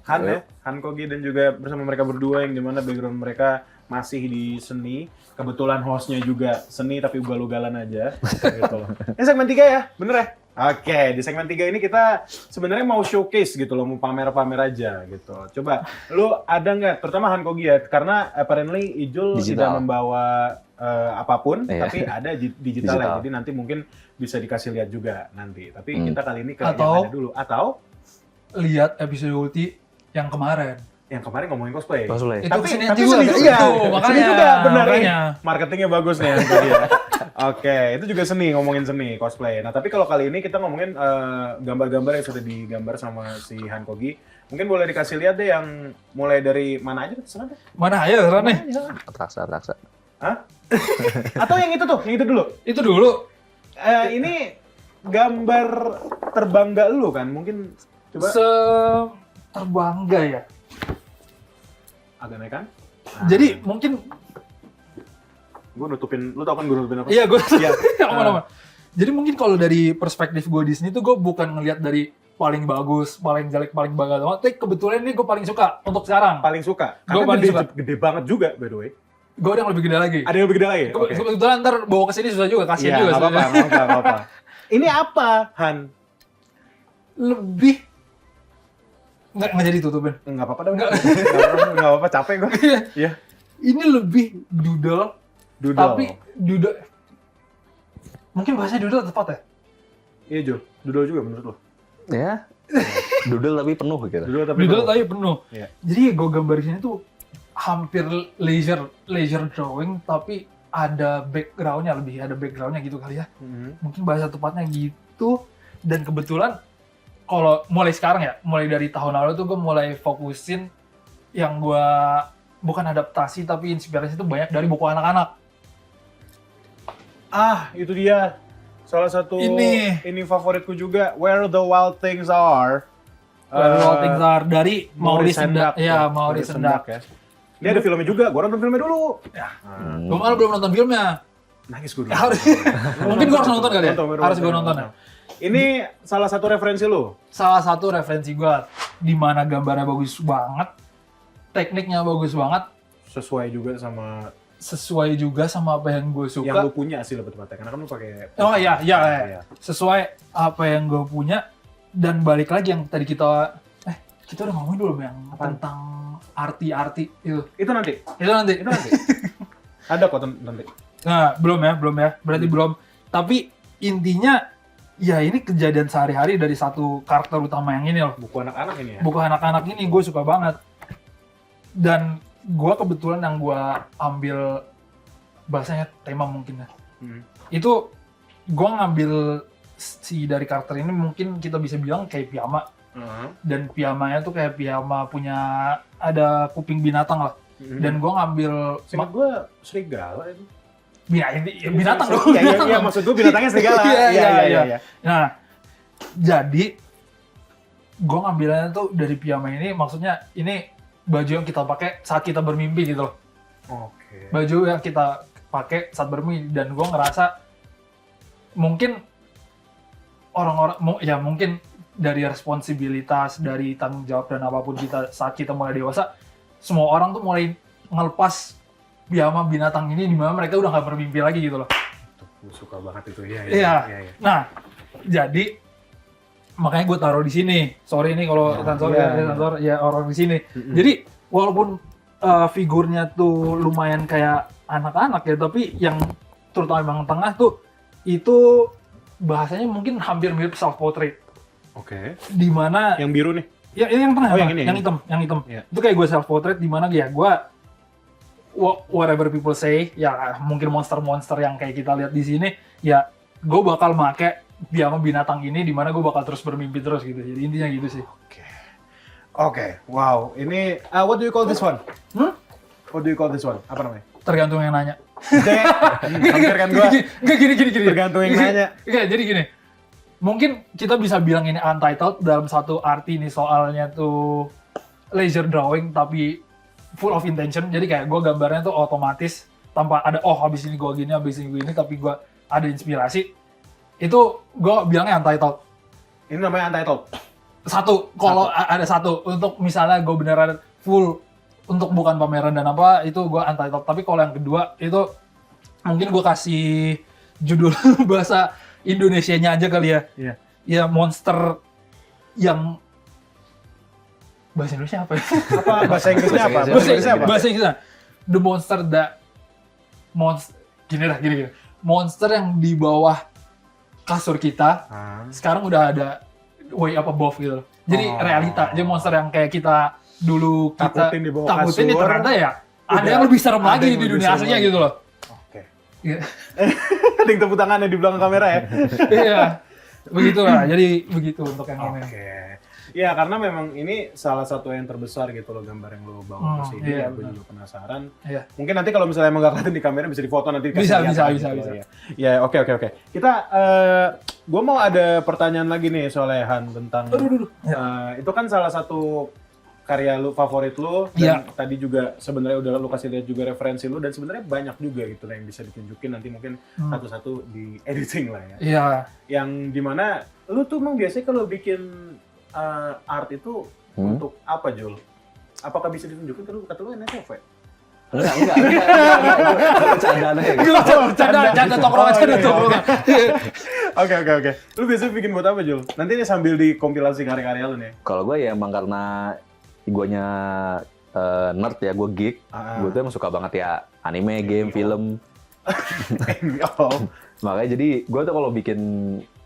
Han Kogi dan juga bersama mereka berdua yang dimana background mereka masih di seni. Kebetulan hostnya juga seni tapi ugal-ugalan aja. Gitu. Ini segmen 3 ya, bener ya? Oke, di segmen 3 ini kita sebenarnya mau showcase gitu loh, mau pamer-pamer aja gitu. Coba, lu ada nggak, terutama Han Kogi ya, karena apparently Ijul tidak membawa apapun, tapi ada digital ya, jadi nanti mungkin bisa dikasih lihat juga nanti. Tapi kita kali ini ke yang ada dulu. Atau lihat episode Ulti yang kemarin. yang kemarin ngomongin cosplay. Cosplay. Itu kesenian tapi juga. seni juga. Itu, makanya. Seni juga, benar. Makanya. Marketingnya bagus nih tadi ya. Oke, itu juga seni, ngomongin seni, cosplay. Nah, tapi kalau kali ini kita ngomongin gambar-gambar yang sudah digambar sama si Han Kogi. Mungkin boleh dikasih lihat deh yang mulai dari mana aja, terserah deh. Mana ayo, Ran nih? Raksa. Hah? Atau yang itu tuh, yang itu dulu. Itu dulu. Ini gambar terbangga lu kan? Mungkin coba Terbangga ya. agak naik kan? Jadi mungkin Gue nutupin, lu tau kan gue nutupin apa? iya gue Iya. aman-aman. Jadi mungkin kalau dari perspektif gue di sini tuh gue bukan ngelihat dari paling bagus, paling jelek, paling bagus. Tapi kebetulan ini gue paling suka untuk sekarang. Paling suka. Gua Karena paling suka. gede banget juga by the way. Gue ada yang lebih gede lagi. Ada yang lebih gede lagi? Oke. Kebetulan ntar bawa ke sini susah juga, kasihan Iya, juga. nggak apa-apa, sebenarnya. nggak apa-apa. Ini apa, Han? Lebih nggak jadi tutupin. Nggak apa-apa dong. Nggak apa-apa, capek gue. Iya. Ini lebih doodle, Doodle. tapi doodle. Mungkin bahasa doodle tepat ya? Iya, Jo. Doodle juga menurut lo? Ya. Doodle tapi penuh gitu. Doodle tapi Doodle penuh. tapi penuh. Iya. Jadi gue gambar di sini tuh hampir leisure drawing, tapi ada backgroundnya, lebih ada backgroundnya gitu kali ya. Mhm. Mungkin bahasa tepatnya gitu. Dan kebetulan kalau mulai sekarang ya, mulai dari tahun lalu tuh gue mulai fokusin yang gue bukan adaptasi tapi inspirasi itu banyak dari buku anak-anak. Ah, itu dia. Salah satu Ini. favoritku juga, Where the Wild Things Are. All Things Are dari Maurice Sendak. Ya, Maurice Maurice Sendak. ya. Ini ada filmnya juga, gua nonton filmnya dulu. Gue malah belum nonton filmnya. Nangis gue dulu. Harus. Mungkin gue harus nonton kali ya? Nonton, Harus gue nonton ya. Ini salah satu referensi lu. Salah satu referensi gue, di mana gambarnya bagus banget, tekniknya bagus banget, Sesuai juga sama sesuai juga sama apa yang gue suka. yang lu punya sih lebih tepatnya. Karena kan lu pakai. Oh iya, Iya. sesuai apa yang gue punya. Dan balik lagi yang tadi kita udah ngomongin dulu yang Apaan? tentang arti-arti itu. Itu nanti. Itu nanti. Itu nanti. Ada kok nanti. Nah, belum ya. Berarti belum. Tapi intinya ya ini kejadian sehari-hari dari satu karakter utama yang ini loh. Buku anak-anak ini ya. Buku anak-anak ini gue suka banget. Dan gue kebetulan yang gue ambil bahasanya tema mungkin ya. Hmm. Itu gue ngambil si dari karakter ini mungkin kita bisa bilang kayak piyama. Dan piyamanya tuh kayak piyama punya ada kuping binatang lah. Dan gue ngambil Seingat gue serigala itu. binatang dong. Iya, maksud gue binatangnya serigala. Iya. Nah, jadi gue ngambilnya tuh dari piyama ini, maksudnya ini baju yang kita pakai saat kita bermimpi gitu loh. Oke. Baju yang kita pakai saat bermimpi, dan gue ngerasa mungkin orang-orang, ya mungkin dari responsibilitas, dari tanggung jawab dan apapun kita saat kita mulai dewasa, semua orang tuh mulai ngelepas piyama binatang ini di mana mereka udah nggak bermimpi lagi gitu loh. Gue suka banget itu. Iya. Iya. Nah, jadi makanya gue taruh di sini. Sorry nih kalau sensor ya orang di sini. Jadi walaupun figurnya tuh lumayan kayak anak-anak ya, tapi yang terutama yang tengah tuh itu bahasanya mungkin hampir mirip self portrait. Oke. Di mana Yang biru nih. ya yang tengah, Oh, yang ini, yang hitam. Iya. Itu kayak gue self portrait di mana ya gue whatever people say, ya mungkin monster-monster yang kayak kita lihat di sini, ya gue bakal make piyama binatang ini di mana gue bakal terus bermimpi terus gitu. Jadi intinya gitu sih. Oke. Wow. Ini what do you call this one? What do you call this one? Apa namanya? Tergantung yang nanya. Hampir kan gua. Nggak gini. Tergantung yang nanya. Oke, jadi gini. Mungkin kita bisa bilang ini untitled dalam satu arti nih, soalnya tuh leisure drawing tapi full of intention. Jadi kayak gue gambarnya tuh otomatis tanpa ada habis ini gue gini, habis ini gue ini, tapi gue ada inspirasi. Itu gue bilangnya untitled. Ini namanya untitled. Satu, kalau ada satu untuk misalnya gue beneran full untuk bukan pameran dan apa, itu gue untitled. Tapi kalau yang kedua itu mungkin gue kasih judul bahasa Indonesianya aja kali ya. Iya. Ya monster yang bahasa Indonesia apa ya? Apa bahasa Inggrisnya apa? Bahasa Inggrisnya the monster gini. Monster yang di bawah kasur kita sekarang udah ada way up above gitu. Jadi realita, jadi monster yang kayak kita dulu kita Takutin di bawah takutin ya kasur. ternyata ya ada Udah, yang lebih serem ada lagi yang di lebih dunia serem aslinya lagi. gitu loh. Oke. Iya. Ada yang tepuk tangannya di belakang kamera ya. Iya. Begitulah. Jadi begitu untuk yang ini. Oke. Ya karena memang ini salah satu yang terbesar gitu loh gambar yang lo bawa ke sini. Iya, Ya, gue benar. juga penasaran. Iya. Mungkin nanti kalau misalnya emang gak kelihatan di kamera bisa difoto nanti dikasih Bisa, lihat bisa, lagi bisa, gitu bisa. loh, Ya, ya oke. Kita, gue mau ada pertanyaan lagi nih soalnya Han tentang Aduh. itu kan salah satu karya lu favorit lu dan tadi juga sebenarnya udah lu kasih lihat juga referensi lu dan sebenarnya banyak juga gitu lah yang bisa ditunjukin nanti mungkin satu-satu di editing lah ya. Iya. Yang dimana lu tuh emang biasanya kalau bikin art itu untuk apa Jul? Apakah bisa ditunjukin kalau kata lu NFV? Enggak. Itu bercandaan aja. Canda tongkrongan, canda tongkrongan. Oke. Lu biasanya bikin buat apa Jul? Nanti ini sambil dikompilasi karya-karya lu nih. Kalau gue ya emang karena guanya nerd ya, gue geek. Gue tuh emang suka banget ya anime, game, film. Makanya jadi gue tuh kalau bikin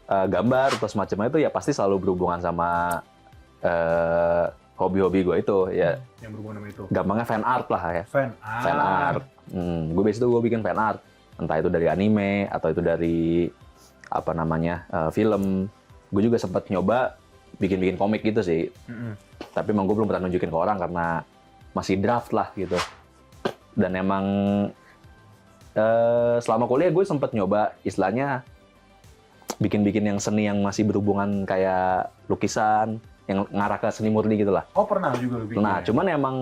gambar atau semacamnya itu ya pasti selalu berhubungan sama hobi-hobi gue itu ya. Yang berhubungan sama itu. Gampangnya fan art lah ya. Fan Fan art. Gue biasanya tuh gue bikin fan art. Entah itu dari anime atau itu dari apa namanya film. Gue juga sempat nyoba bikin komik gitu sih. Tapi emang gue belum pernah nunjukin ke orang karena masih draft lah gitu. Dan emang selama kuliah gue sempat nyoba istilahnya bikin yang seni yang masih berhubungan kayak lukisan, yang ngarah ke seni murni gitu lah. Oh pernah juga lu bikin? Nah, cuman emang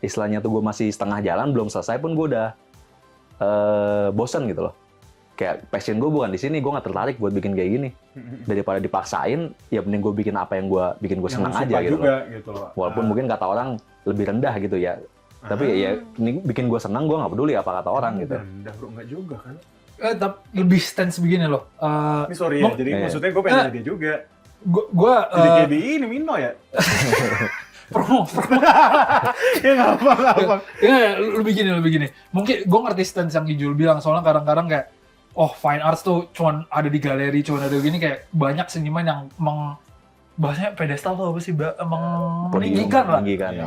istilahnya tuh gue masih setengah jalan, belum selesai pun gue udah bosen gitu loh. Kayak passion gue bukan di sini, gue nggak tertarik buat bikin kayak gini. Daripada dipaksain, ya mending gue bikin apa yang gue bikin gue senang aja gitu loh. Gitu loh. Walaupun mungkin kata orang lebih rendah gitu ya. Tapi ya ini bikin gue senang, gue nggak peduli apa kata orang gitu. Rendah bro, nggak juga kan? Tapi lebih stance begini loh. Ini sorry ya, jadi maksudnya gue pengen dia juga. Gue Jadi kayak di ini Mino ya? promo. Ya nggak apa. Ya, lebih gini. Mungkin gue ngerti stance yang Ijul bilang, soalnya kadang-kadang kayak, oh fine arts tuh cuman ada di galeri, cuman ada gini, kayak banyak seniman yang bahasanya pedestal tuh apa sih, meninggikan lah.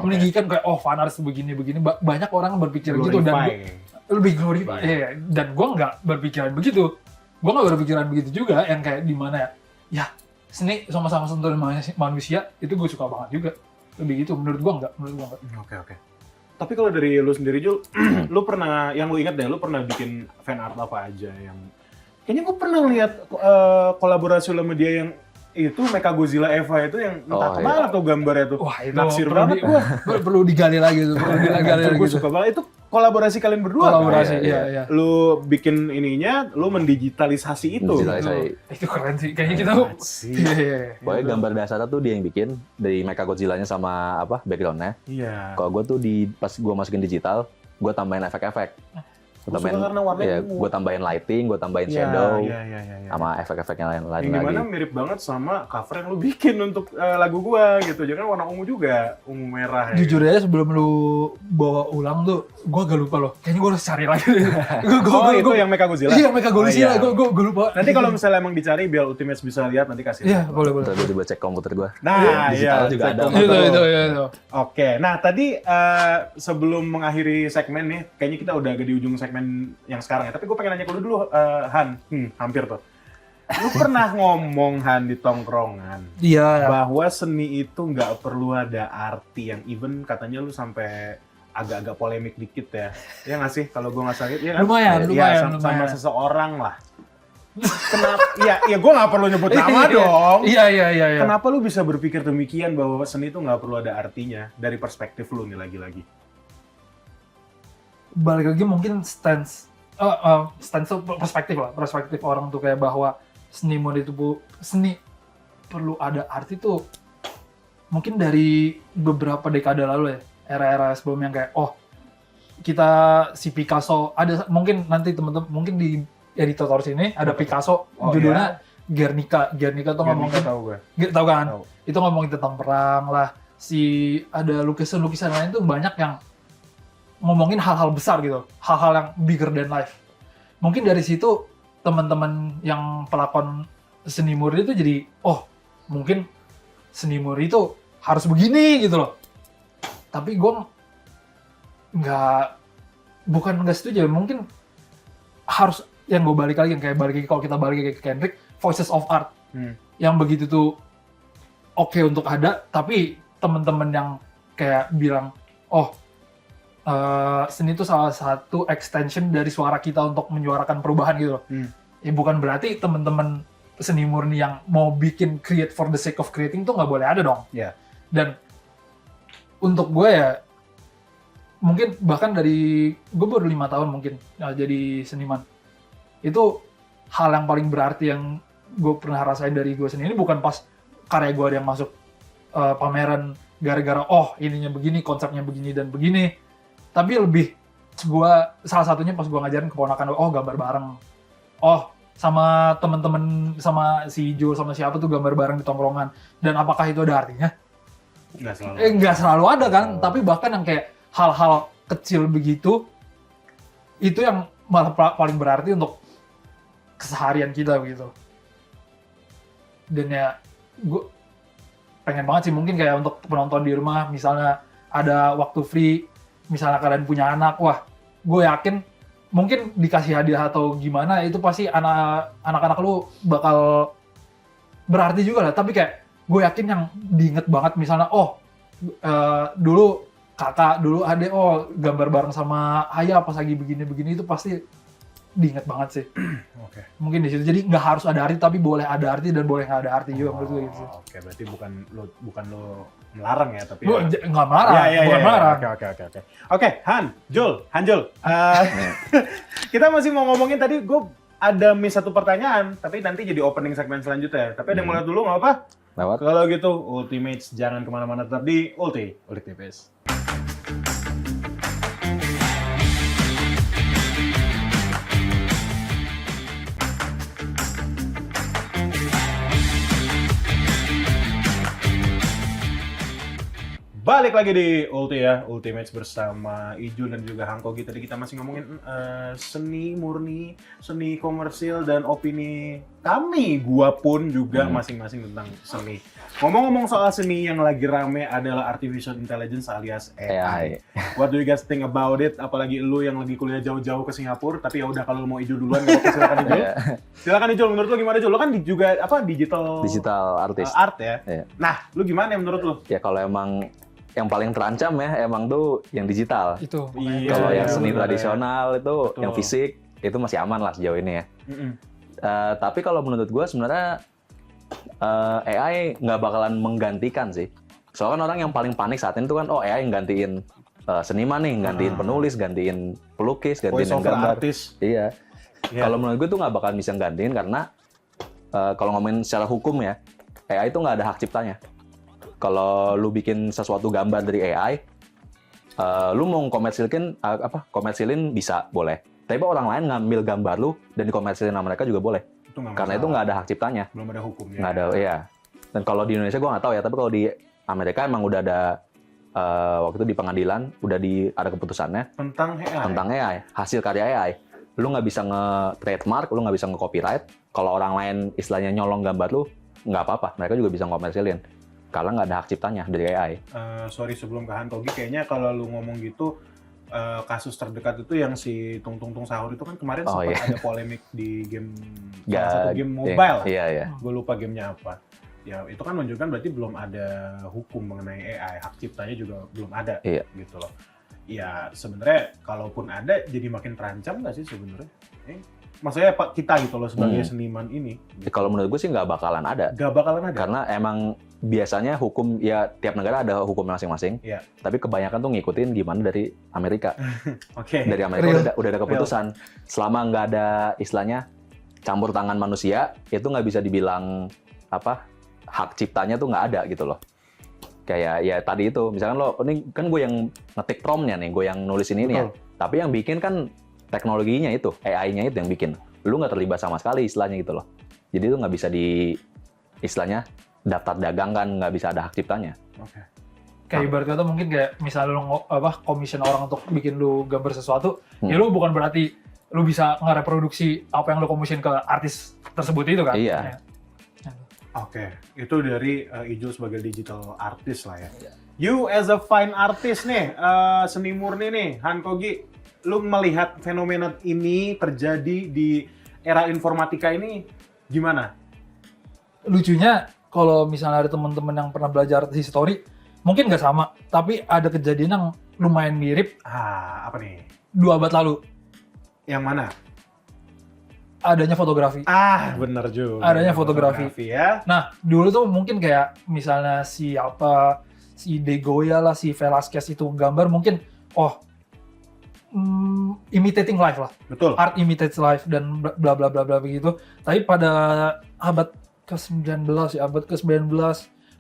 Meninggikan kayak, oh fine arts begini. Banyak orang berpikir gitu dan lebih glorify. Iya. Dan gue nggak berpikiran begitu. Gue nggak berpikiran begitu juga, yang kayak di mana ya seni sama-sama sentuhan manusia, itu gue suka banget juga. Lebih gitu, menurut gue enggak. Oke. Tapi kalau dari lu sendiri Jul, lu pernah, yang lu ingat deh, lu pernah bikin fan art apa aja yang... Kayaknya gue pernah lihat kolaborasi sama dia yang itu Mechagodzilla Eva itu yang entah kemana tuh gambarnya tuh. Wah, itu naksir banget gua. Perlu digali lagi tuh, Gue suka banget. Itu kolaborasi kalian berdua kolaborasi, kan? iya. Lu bikin ininya, lu mendigitalisasi itu. Itu keren sih, kayaknya kita... Iya. Pokoknya gambar dasarnya tuh dia yang bikin, dari Mechagodzilla-nya sama background-nya. Iya. Kalau gue tuh pas gue masukin digital, gue tambahin efek-efek. Karena warnanya gue tambahin lighting, gue tambahin shadow, sama efek-efek yang lain lagi. Yang dimana mirip banget sama cover yang lu bikin untuk lagu gua gitu. Jangan warna ungu juga, ungu merah. Jujur aja sebelum lu bawa ulang tuh, gua agak lupa loh. Kayaknya gua harus cari lagi. Itu yang Mechagodzilla? Iya, Mechagodzilla. Gua lupa. Nanti kalau misalnya emang dicari biar Ultimates bisa lihat, nanti kasih. Iya, boleh. Terus gue coba cek komputer gue. Nah, digital juga ada. Itu. Oke, nah tadi sebelum mengakhiri segmen nih, kayaknya kita udah agak di ujung segmen yang sekarang ya. Tapi gue pengen nanya ke lu dulu, Han. Hampir tuh. Lu pernah ngomong, Han, di tongkrongan, bahwa seni itu nggak perlu ada arti, yang even katanya lu sampai agak-agak polemik dikit ya. Ya nggak sih? Kalau gue nggak sakit, ya kan? Lumayan. Sama seseorang lah. Kenapa? Ya gue nggak perlu nyebut nama dong. Iya. Kenapa lu bisa berpikir demikian bahwa seni itu nggak perlu ada artinya dari perspektif lu nih lagi-lagi? Balik lagi mungkin stance perspektif orang tuh kayak bahwa seni perlu ada arti tuh mungkin dari beberapa dekade lalu ya, era-era sebelum yang kayak kita si Picasso ada, mungkin nanti teman-teman mungkin di editor sini ada Picasso judulnya Guernica tuh ngomongin, tahu kan? Tahu. Itu ngomongin tentang perang lah, ada lukisan lain tuh banyak yang ngomongin hal-hal besar gitu, hal-hal yang bigger than life. Mungkin dari situ teman-teman yang pelakon seni murni itu jadi, mungkin seni murni itu harus begini gitu loh. Tapi gue bukan nggak setuju ya, mungkin harus yang gue balik lagi, yang kayak balik lagi kalau kita balik lagi ke Kendrick, Voices of Art yang begitu tuh oke untuk ada, tapi temen-temen yang kayak bilang seni itu salah satu extension dari suara kita untuk menyuarakan perubahan gitu loh. Ya bukan berarti temen-temen seni murni yang mau bikin create for the sake of creating tuh nggak boleh ada dong. Dan untuk gue ya mungkin bahkan dari gue baru 5 tahun mungkin jadi seniman, itu hal yang paling berarti yang gue pernah rasain dari gue sendiri. Ini bukan pas karya gue ada yang masuk pameran gara-gara ininya begini, konsepnya begini dan begini, tapi lebih gue salah satunya pas gue ngajarin keponakan gambar bareng, sama temen-temen, sama si Jo sama siapa tuh gambar bareng di tongkrongan, dan apakah itu ada artinya? Nggak selalu ada kan. Tapi bahkan yang kayak hal-hal kecil begitu itu yang malah paling berarti untuk keseharian kita begitu. Dan ya gue pengen banget sih mungkin kayak untuk penonton di rumah, misalnya ada waktu free, misalnya kalian punya anak, gue yakin mungkin dikasih hadiah atau gimana, itu pasti anak-anak lu bakal berarti juga lah. Tapi kayak gue yakin yang diinget banget misalnya dulu kakak, dulu adek, gambar bareng sama ayah pas lagi begini-begini, itu pasti diinget banget sih. Mungkin di situ. Jadi nggak harus ada arti, tapi boleh ada arti dan boleh nggak ada arti juga menurut gue gitu. Berarti bukan lo melarang ya, tapi nggak melarang, bukan melarang. Oke, Hanjul. Kita masih mau ngomongin tadi, gue ada miss satu pertanyaan, tapi nanti jadi opening segmen selanjutnya. Tapi ada yang mau lihat dulu nggak apa? Kalau gitu, Ultimates jangan kemana-mana, tetap di Ulik Tipis. Balik lagi di Ultimates bersama Ijul dan juga Hangkogi. Tadi kita masih ngomongin seni murni, seni komersil, dan opini kami, gua pun juga masing-masing tentang seni. Ngomong-ngomong soal seni, yang lagi rame adalah Artificial Intelligence alias AI. What do you guys think about it? Apalagi lu yang lagi kuliah jauh-jauh ke Singapura, tapi ya udah kalau lu mau Ijul duluan, silakan Ijul. Silakan Ijul, menurut lu gimana Ijul? Lu kan juga digital artist. Art ya. Nah, lu gimana ya menurut lu? Ya kalau emang yang paling terancam ya emang tuh yang digital. Itu. Kalau yang seni tradisional itu, yang fisik itu masih aman lah sejauh ini ya. Tapi kalau menurut gue sebenarnya AI nggak bakalan menggantikan sih. Soalnya kan orang yang paling panik saat ini tuh kan AI yang gantiin seniman nih, gantiin penulis, gantiin pelukis, gantiin gambar. Artis. Iya. Kalau menurut gue tuh nggak bakalan bisa gantiin karena kalau ngomongin secara hukum ya, AI itu nggak ada hak ciptanya. Kalau lu bikin sesuatu gambar dari AI, lu mau komersilin bisa, boleh. Tapi orang lain ngambil gambar lu dan dikomersilin sama mereka juga boleh. Karena itu nggak ada hak ciptanya. Belum ada hukumnya. Nggak ada, iya. Dan kalau di Indonesia gue nggak tahu ya, tapi kalau di Amerika emang udah ada waktu itu di pengadilan udah ada keputusannya tentang AI, hasil karya AI. Lu nggak bisa nge-trademark, lu nggak bisa nge-copyright. Kalau orang lain istilahnya nyolong gambar lu, nggak apa-apa, mereka juga bisa ngomersilin. Karena nggak ada hak ciptanya dari AI. Sorry sebelum ke Hantogi, kayaknya kalau lu ngomong gitu, kasus terdekat itu yang si Tung Tung Tung Sahur itu kan kemarin sempat ada polemik di salah satu game mobile. Iya. Gue lupa gamenya apa. Ya itu kan menunjukkan berarti belum ada hukum mengenai AI, hak ciptanya juga belum ada, gitu loh. Ya sebenarnya kalaupun ada, jadi makin terancam nggak sih sebenarnya? Maksudnya kita gitu loh sebagai seniman ini. Gitu. Kalau menurut gue sih nggak bakalan ada. Nggak bakalan ada. Karena emang biasanya hukum ya tiap negara ada hukum masing-masing. Iya. Tapi kebanyakan tuh ngikutin gimana dari Amerika. Dari Amerika udah ada keputusan. Selama nggak ada istilahnya campur tangan manusia, itu nggak bisa dibilang hak ciptanya tuh nggak ada gitu loh. Kayak ya tadi itu, misalkan lo, ini kan gue yang ngetik prompt-nya nih, gue yang nulis ini ya. Tapi yang bikin kan teknologinya itu, AI-nya itu yang bikin. Lu nggak terlibat sama sekali istilahnya gitu loh. Jadi itu nggak bisa istilahnya daftar dagang kan, nggak bisa ada hak ciptanya. Kayak ibarat kata mungkin kayak misalnya lu commission orang untuk bikin lu gambar sesuatu, ya lu bukan berarti lu bisa ngereproduksi apa yang lu commission ke artis tersebut itu kan. Iya. Itu dari Ijul sebagai digital artist lah ya. You as a fine artist nih, seni murni nih, Han Kogi, lu melihat fenomena ini terjadi di era informatika ini gimana? Lucunya kalau misalnya ada teman-teman yang pernah belajar history, mungkin nggak sama, tapi ada kejadian yang lumayan mirip Apa nih? 2 abad lalu. Yang mana? Adanya fotografi. Bener juga. Adanya fotografi. Ya. Nah, dulu tuh mungkin kayak misalnya si De Goya lah, si Velázquez itu gambar mungkin, imitating life lah. Betul. Art imitates life dan bla bla bla bla begitu. Tapi pada abad ke-19 ya, abad ke-19,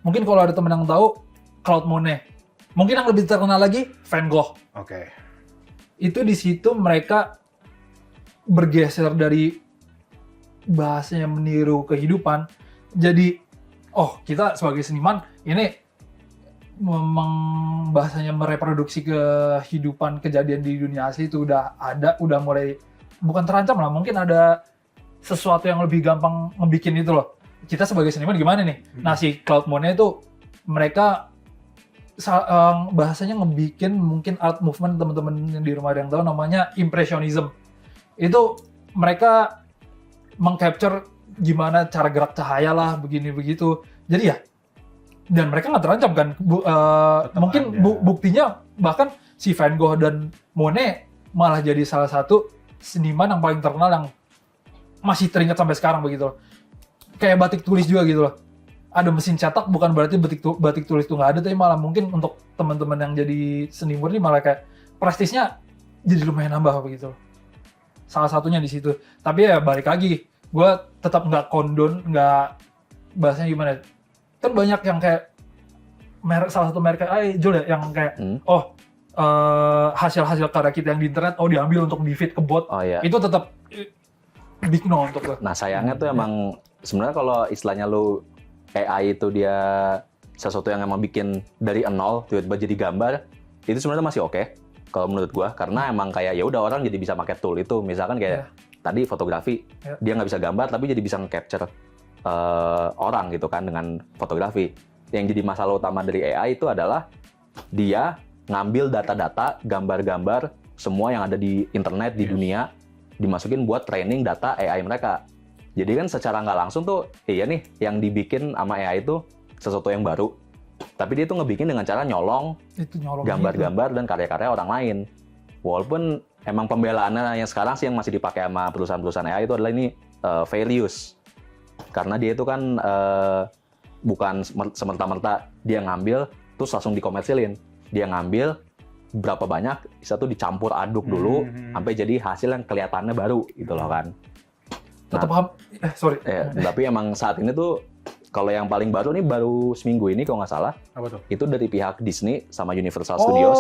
mungkin kalau ada teman yang tahu, Claude Monet. Mungkin yang lebih terkenal lagi, Van Gogh. Oke. Itu di situ mereka bergeser dari bahasanya meniru kehidupan, jadi kita sebagai seniman ini memang bahasanya mereproduksi kehidupan kejadian di dunia asli itu udah mulai bukan terancam lah, mungkin ada sesuatu yang lebih gampang ngebikin itu loh. Kita sebagai seniman gimana nih? Nah, si Claude Monet itu mereka bahasanya ngebikin mungkin art movement, teman-teman yang di rumah ada yang tahu namanya impressionism. Itu mereka mengcapture gimana cara gerak cahaya lah, begini begitu. Jadi ya, dan mereka nggak terancam kan. Mungkin buktinya bahkan si Van Gogh dan Monet malah jadi salah satu seniman yang paling terkenal yang masih teringat sampai sekarang begitu loh. Kayak batik tulis juga gitu loh. Ada mesin cetak bukan berarti batik tulis itu nggak ada, tapi malah mungkin untuk teman-teman yang jadi seni murni malah kayak prestisnya jadi lumayan nambah begitu loh. Salah satunya di situ. Tapi ya balik lagi, gue tetap nggak kondon, nggak bahasanya gimana. Kan banyak yang kayak salah satu merek Jul ya, yang kayak hasil-hasil karya kita yang di internet diambil untuk di feed ke bot. Iya. Itu tetap big no untuk gue. Nah, sayangnya tuh emang sebenarnya kalau istilahnya lu AI itu dia sesuatu yang emang bikin dari nol tiba-tiba jadi gambar, itu sebenarnya masih oke kalau menurut gua, karena emang kayak ya udah orang jadi bisa pakai tool itu. Misalkan kayak tadi fotografi, dia nggak bisa gambar tapi jadi bisa nge-capture orang gitu kan dengan fotografi. Yang jadi masalah utama dari AI itu adalah dia ngambil data-data, gambar-gambar semua yang ada di internet di dunia, dimasukin buat training data AI mereka. Jadi kan secara nggak langsung tuh, iya nih yang dibikin sama AI itu sesuatu yang baru. Tapi dia tuh ngebikin dengan cara nyolong gambar-gambar dan karya-karya orang lain. Walaupun emang pembelaannya yang sekarang sih yang masih dipakai sama perusahaan-perusahaan AI itu adalah ini fair use. Karena dia itu kan bukan semerta-merta dia ngambil terus langsung dikomersilin. Dia ngambil berapa banyak, bisa tuh dicampur aduk dulu sampai jadi hasil yang kelihatannya baru gitu loh kan. Tetap paham? Sorry. Tapi emang saat ini tuh kalau yang paling baru nih baru seminggu ini kalau nggak salah. Apa tuh? Itu dari pihak Disney sama Universal Studios.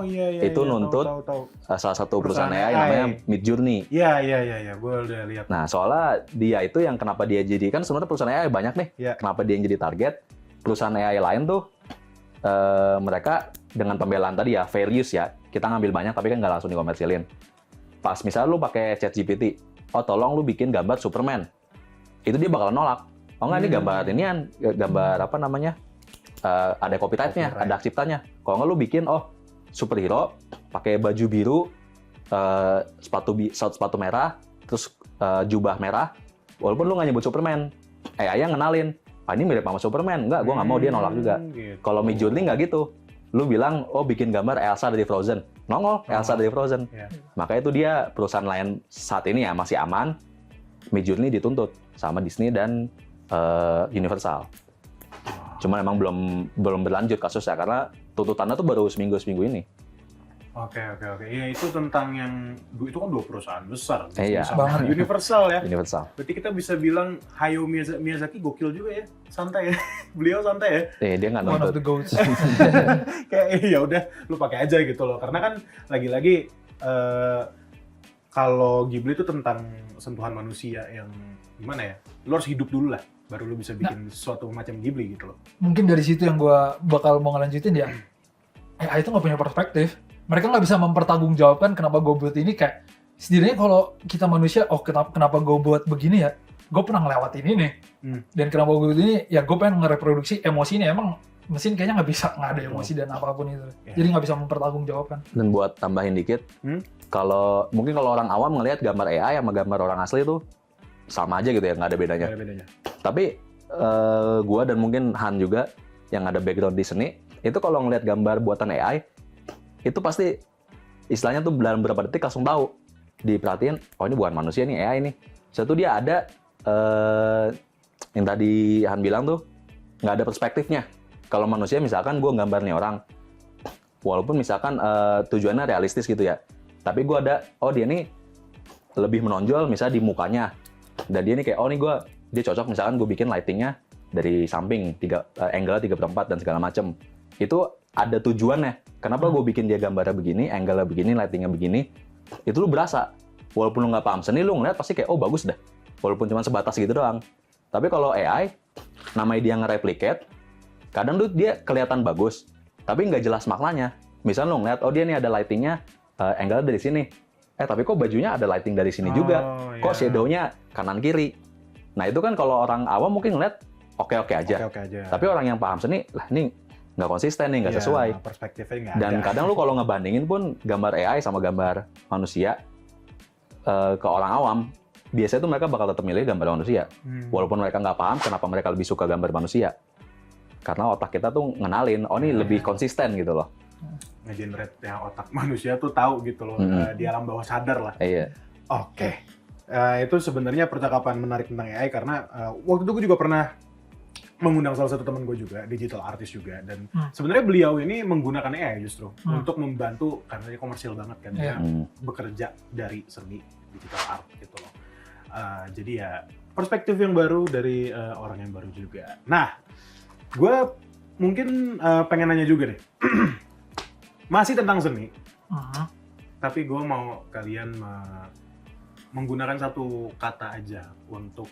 Iya. Itu nuntut tahu. salah satu perusahaan AI namanya Midjourney. Iya, gue udah lihat. Nah, soalnya dia itu yang kenapa dia jadi, kan sebenarnya perusahaan AI banyak nih. Iya. Kenapa dia yang jadi target? Perusahaan AI lain tuh mereka dengan pembelaan tadi ya fair use ya. Kita ngambil banyak tapi kan nggak langsung dikomersilin. Pas misalnya lu pakai ChatGPT, tolong lu bikin gambar Superman. Itu dia bakal nolak. Enggak, ini gambar apa namanya? Ada copyright-nya, ada hak ciptanya. Kalau nggak lu bikin, superhero pakai baju biru, sepatu merah, terus jubah merah, walaupun lu nggak nyebut Superman, AI-nya ngenalin, ini mirip sama Superman. Enggak, gue nggak mau, dia nolak juga. Gitu. Kalau Midjourney nggak gitu. Lu bilang, bikin gambar Elsa dari Frozen. Nongol, Elsa dari Frozen. Yeah. Makanya itu dia perusahaan lain saat ini ya masih aman. Midjourney dituntut sama Disney dan Universal. Cuman emang belum berlanjut kasusnya karena tuntutannya tuh baru seminggu ini. Oke. Iya, itu tentang yang itu kan 2 perusahaan besar. Iya. Sama Universal ya. Universal. Berarti kita bisa bilang Hayao Miyazaki gokil juga ya. Santai ya. Beliau santai ya. Dia nggak One of nuntut. the goats. Kayak ya udah lu pakai aja gitu loh. Karena kan lagi-lagi kalau Ghibli itu tentang sentuhan manusia yang gimana ya? Lu harus hidup dulu lah baru lu bisa bikin sesuatu macam Ghibli gitu loh. Mungkin dari situ yang gue bakal mau ngelanjutin ya. AI itu nggak punya perspektif. Mereka nggak bisa mempertanggungjawabkan kenapa gue buat ini, kayak setidaknya kalau kita manusia, kenapa gue buat begini ya? Gue pernah ngelewatin ini nih. Dan kenapa gue buat ini? Ya gue pengen ngereproduksi emosi ini. Emang mesin kayaknya nggak ada emosi dan apapun itu. Jadi nggak bisa mempertanggungjawabkan. Dan buat tambahin dikit, kalau orang awam ngelihat gambar AI sama gambar orang asli itu sama aja gitu ya, nggak ada bedanya. Nggak ada bedanya. Tapi gua dan mungkin Han juga yang ada background di seni, itu kalau ngelihat gambar buatan AI, itu pasti istilahnya tuh dalam beberapa detik langsung tahu. Diperhatiin, oh ini bukan manusia nih, AI nih. Satu dia ada yang tadi Han bilang tuh nggak ada perspektifnya. Kalau manusia misalkan gue gambar nih orang, walaupun misalkan tujuannya realistis gitu ya, tapi gue ada, oh dia nih lebih menonjol misalnya di mukanya, dan dia nih kayak, oh nih dia cocok misalkan gue bikin lightingnya dari samping, angle-nya 3/4 dan segala macem. Itu ada tujuannya. Kenapa gue bikin dia gambarnya begini, angle-nya begini, lightingnya begini, itu lu berasa. Walaupun lu nggak paham seni, lu ngeliat pasti kayak, oh bagus dah. Walaupun cuma sebatas gitu doang. Tapi kalau AI, namanya dia nge-replicate, kadang tuh dia kelihatan bagus, tapi nggak jelas maknanya. Misalnya lu ngeliat, oh dia nih ada lightingnya, angle dari sini. Tapi kok bajunya ada lighting dari sini juga? Kok shadow-nya kanan-kiri? Nah itu kan kalau orang awam mungkin ngeliat, oke-oke aja. Tapi orang yang paham seni, lah ini nggak konsisten nih, nggak sesuai. Perspektifnya nggak Dan ada. kadang lu kalau ngebandingin pun gambar AI sama gambar manusia ke orang awam, biasanya tuh mereka bakal tetap milih gambar manusia. Walaupun mereka nggak paham kenapa mereka lebih suka gambar manusia. Karena otak kita tuh ngenalin, oh ini lebih konsisten gitu loh. Nge-generate yang otak manusia tuh tahu gitu loh, di alam bawah sadar lah. Iya. Oke. Itu sebenarnya percakapan menarik tentang AI karena waktu itu gue juga pernah mengundang salah satu teman gue juga, digital artist juga, dan sebenarnya beliau ini menggunakan AI justru untuk membantu karena dia komersial banget kan, dia bekerja dari seni digital art gitu loh. Jadi ya perspektif yang baru dari orang yang baru juga. Nah, gue mungkin pengen nanya juga deh, masih tentang seni, tapi gue mau kalian menggunakan satu kata aja untuk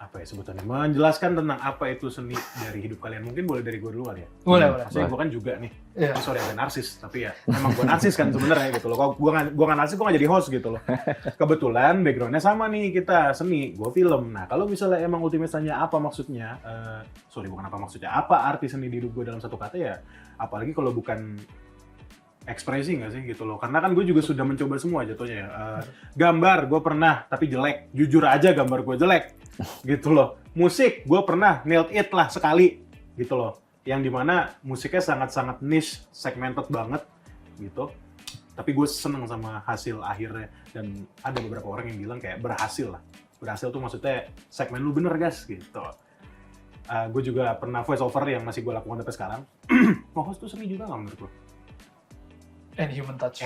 sebutannya menjelaskan tentang apa itu seni dari hidup kalian. Mungkin boleh dari gue dulu kali ya. Boleh. Maksudnya gue kan juga nih. Sorry agak narsis, tapi ya emang gue narsis kan sebenarnya gitu loh. Kalau gue nggak narsis, gue nggak jadi host gitu loh. Kebetulan backgroundnya sama nih kita seni, gue film. Nah kalau misalnya emang Ultimate tanya apa maksudnya, apa arti seni di hidup gue dalam satu kata ya, apalagi kalau bukan ekspresi nggak sih gitu loh, karena kan gue juga sudah mencoba semua jatuhnya ya. Gambar gue pernah tapi jelek, jujur aja gambar gue jelek gitu loh. Musik gue pernah nailed it lah sekali gitu loh, yang dimana musiknya sangat-sangat niche, segmented banget gitu, tapi gue seneng sama hasil akhirnya. Dan ada beberapa orang yang bilang kayak berhasil tuh maksudnya segmen lu bener guys gitu. Gue juga pernah voice over yang masih gue lakukan sampai sekarang. Nge-host tuh seni juga nggak menurut lo? And human touch.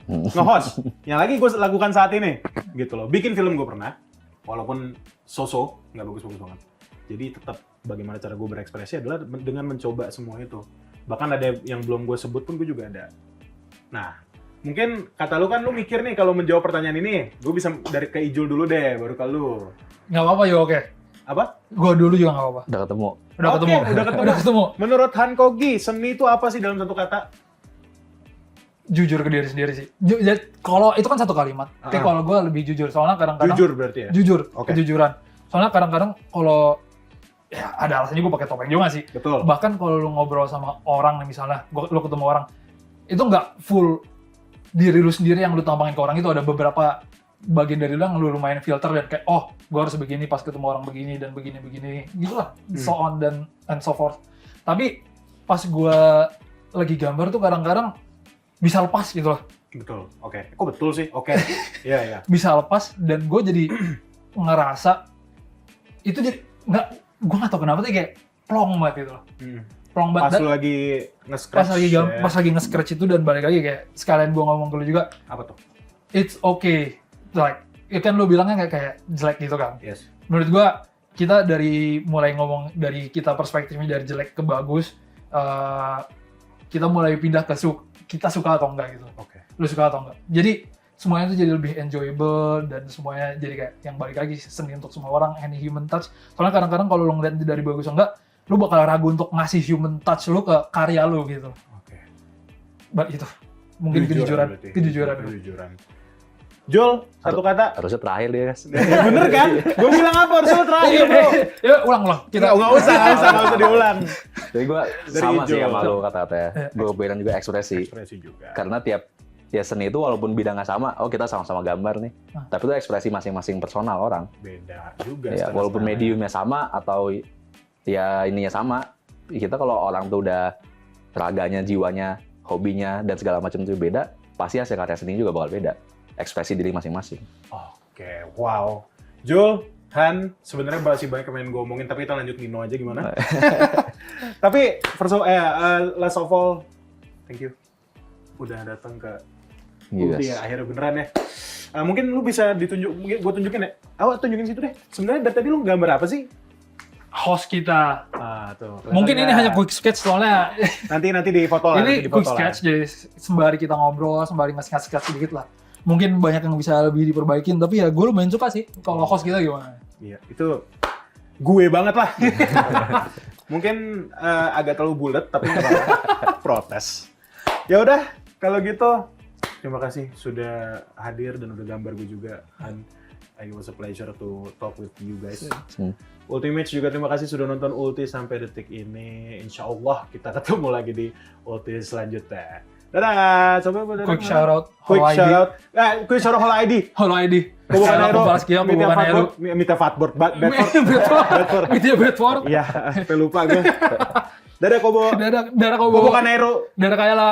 Nge-host, yang lagi gue lakukan saat ini, gitu loh. Bikin film gue pernah, walaupun so-so, nggak bagus-bagus banget. Jadi tetap bagaimana cara gue berekspresi adalah dengan mencoba semua itu. Bahkan ada yang belum gue sebut pun gue juga ada. Nah, mungkin kata lu kan lu mikir nih kalau menjawab pertanyaan ini, gue bisa dari ke Ijul dulu deh, baru ke lu. Nggak apa-apa ya, oke. Apa? Gue dulu juga nggak apa-apa. Udah ketemu. Udah ketemu. Menurut Han Kogi, seni itu apa sih dalam satu kata? Jujur ke diri sendiri sih. Kalau itu kan satu kalimat. Tapi kalau gue lebih jujur, soalnya kadang-kadang jujur berarti ya. Jujur, kejujuran. Soalnya kadang-kadang kalau ya ada alasannya gue pakai topeng juga sih. Betul. Bahkan kalau lu ngobrol sama orang nih misalnya, lu ketemu orang, itu nggak full diri lu sendiri yang lu tampangin ke orang, itu ada beberapa bagian dari lu yang lu lumayan filter dan kayak, oh gue harus begini pas ketemu orang begini dan begini gitu lah, so on dan and so forth. Tapi pas gue lagi gambar tuh kadang-kadang bisa lepas gitu loh. Betul, oke. Kok betul sih? Oke. Iya. Bisa lepas dan gue jadi ngerasa itu jadi gue nggak tahu kenapa tuh kayak plong banget gitu loh. Plong banget. Pas lu lagi nge-scratch. Pas lagi nge-scratch itu dan balik lagi kayak sekalian gue ngomong ke lu juga. Apa tuh? It's okay. Like, itu kan lu bilangnya kayak jelek gitu kan. Yes. Menurut gue kita dari mulai ngomong dari kita perspektifnya dari jelek ke bagus, kita mulai pindah ke kita suka atau enggak gitu. Oke. Lu suka atau enggak. Jadi semuanya itu jadi lebih enjoyable dan semuanya jadi kayak yang balik lagi seni untuk semua orang, and human touch. Soalnya kadang-kadang kalau lu ngeliat dari bagus atau enggak, lu bakal ragu untuk ngasih human touch lu ke karya lu gitu. Oke. But itu mungkin kejujuran. Jul, satu kata. Harusnya terakhir dia, guys. Ya, bener kan? Gue bilang apa? Harusnya terakhir, bro. Ya, ulang. Nggak usah diulang. Jadi gue Dari sama sih Ijul. sama lo kata-katanya. Gue kepikiran juga ekspresi. Ekspresi juga. Karena tiap ya seni itu walaupun bidangnya sama, kita sama-sama gambar nih. Tapi itu ekspresi masing-masing personal orang. Beda juga. Ya, walaupun mediumnya sama atau ya ininya sama, kita kalau orang tuh udah raganya, jiwanya, hobinya dan segala macam itu beda, pasti hasil karya seni juga bakal beda. Ekspresi diri masing-masing. Oke, wow. Jul, Han, sebenarnya masih banyak yang pengen gue omongin, tapi kita lanjut Nino aja gimana? Tapi, last of all, thank you. Udah datang ke Ulti ya, akhirnya beneran ya. Mungkin lu bisa gue tunjukin ya. Tunjukin situ deh. Sebenarnya dari tadi lu gambar apa sih? Host kita. Tuh. Mungkin ini hanya quick sketch soalnya. Nanti di foto lah. Ini quick sketch, jadi sembari kita ngobrol, sembari ngasih sketch sedikit lah. Mungkin banyak yang bisa lebih diperbaikin, tapi ya gue lumayan suka sih. Kalau host kita gimana? Iya, itu gue banget lah. Mungkin agak terlalu bulat, tapi nggak apa-apa. Protes. Ya udah, kalau gitu terima kasih sudah hadir dan udah gambar gue juga. And it was a pleasure to talk with you guys. Ultimate juga terima kasih sudah nonton Ulti sampai detik ini. Insya Allah kita ketemu lagi di Ulti selanjutnya. Dadah, coba dadah. Quick shout out. Quick shout out. Quick shout out Holo ID. Holo ID. Kubu Kanero. Mita Fatboard. Bedford. Mita Bedford. Iya, sampai lupa gue. Dadah Kobo. Dadah Kobo. Kubu Kanero. Dadah Kayala.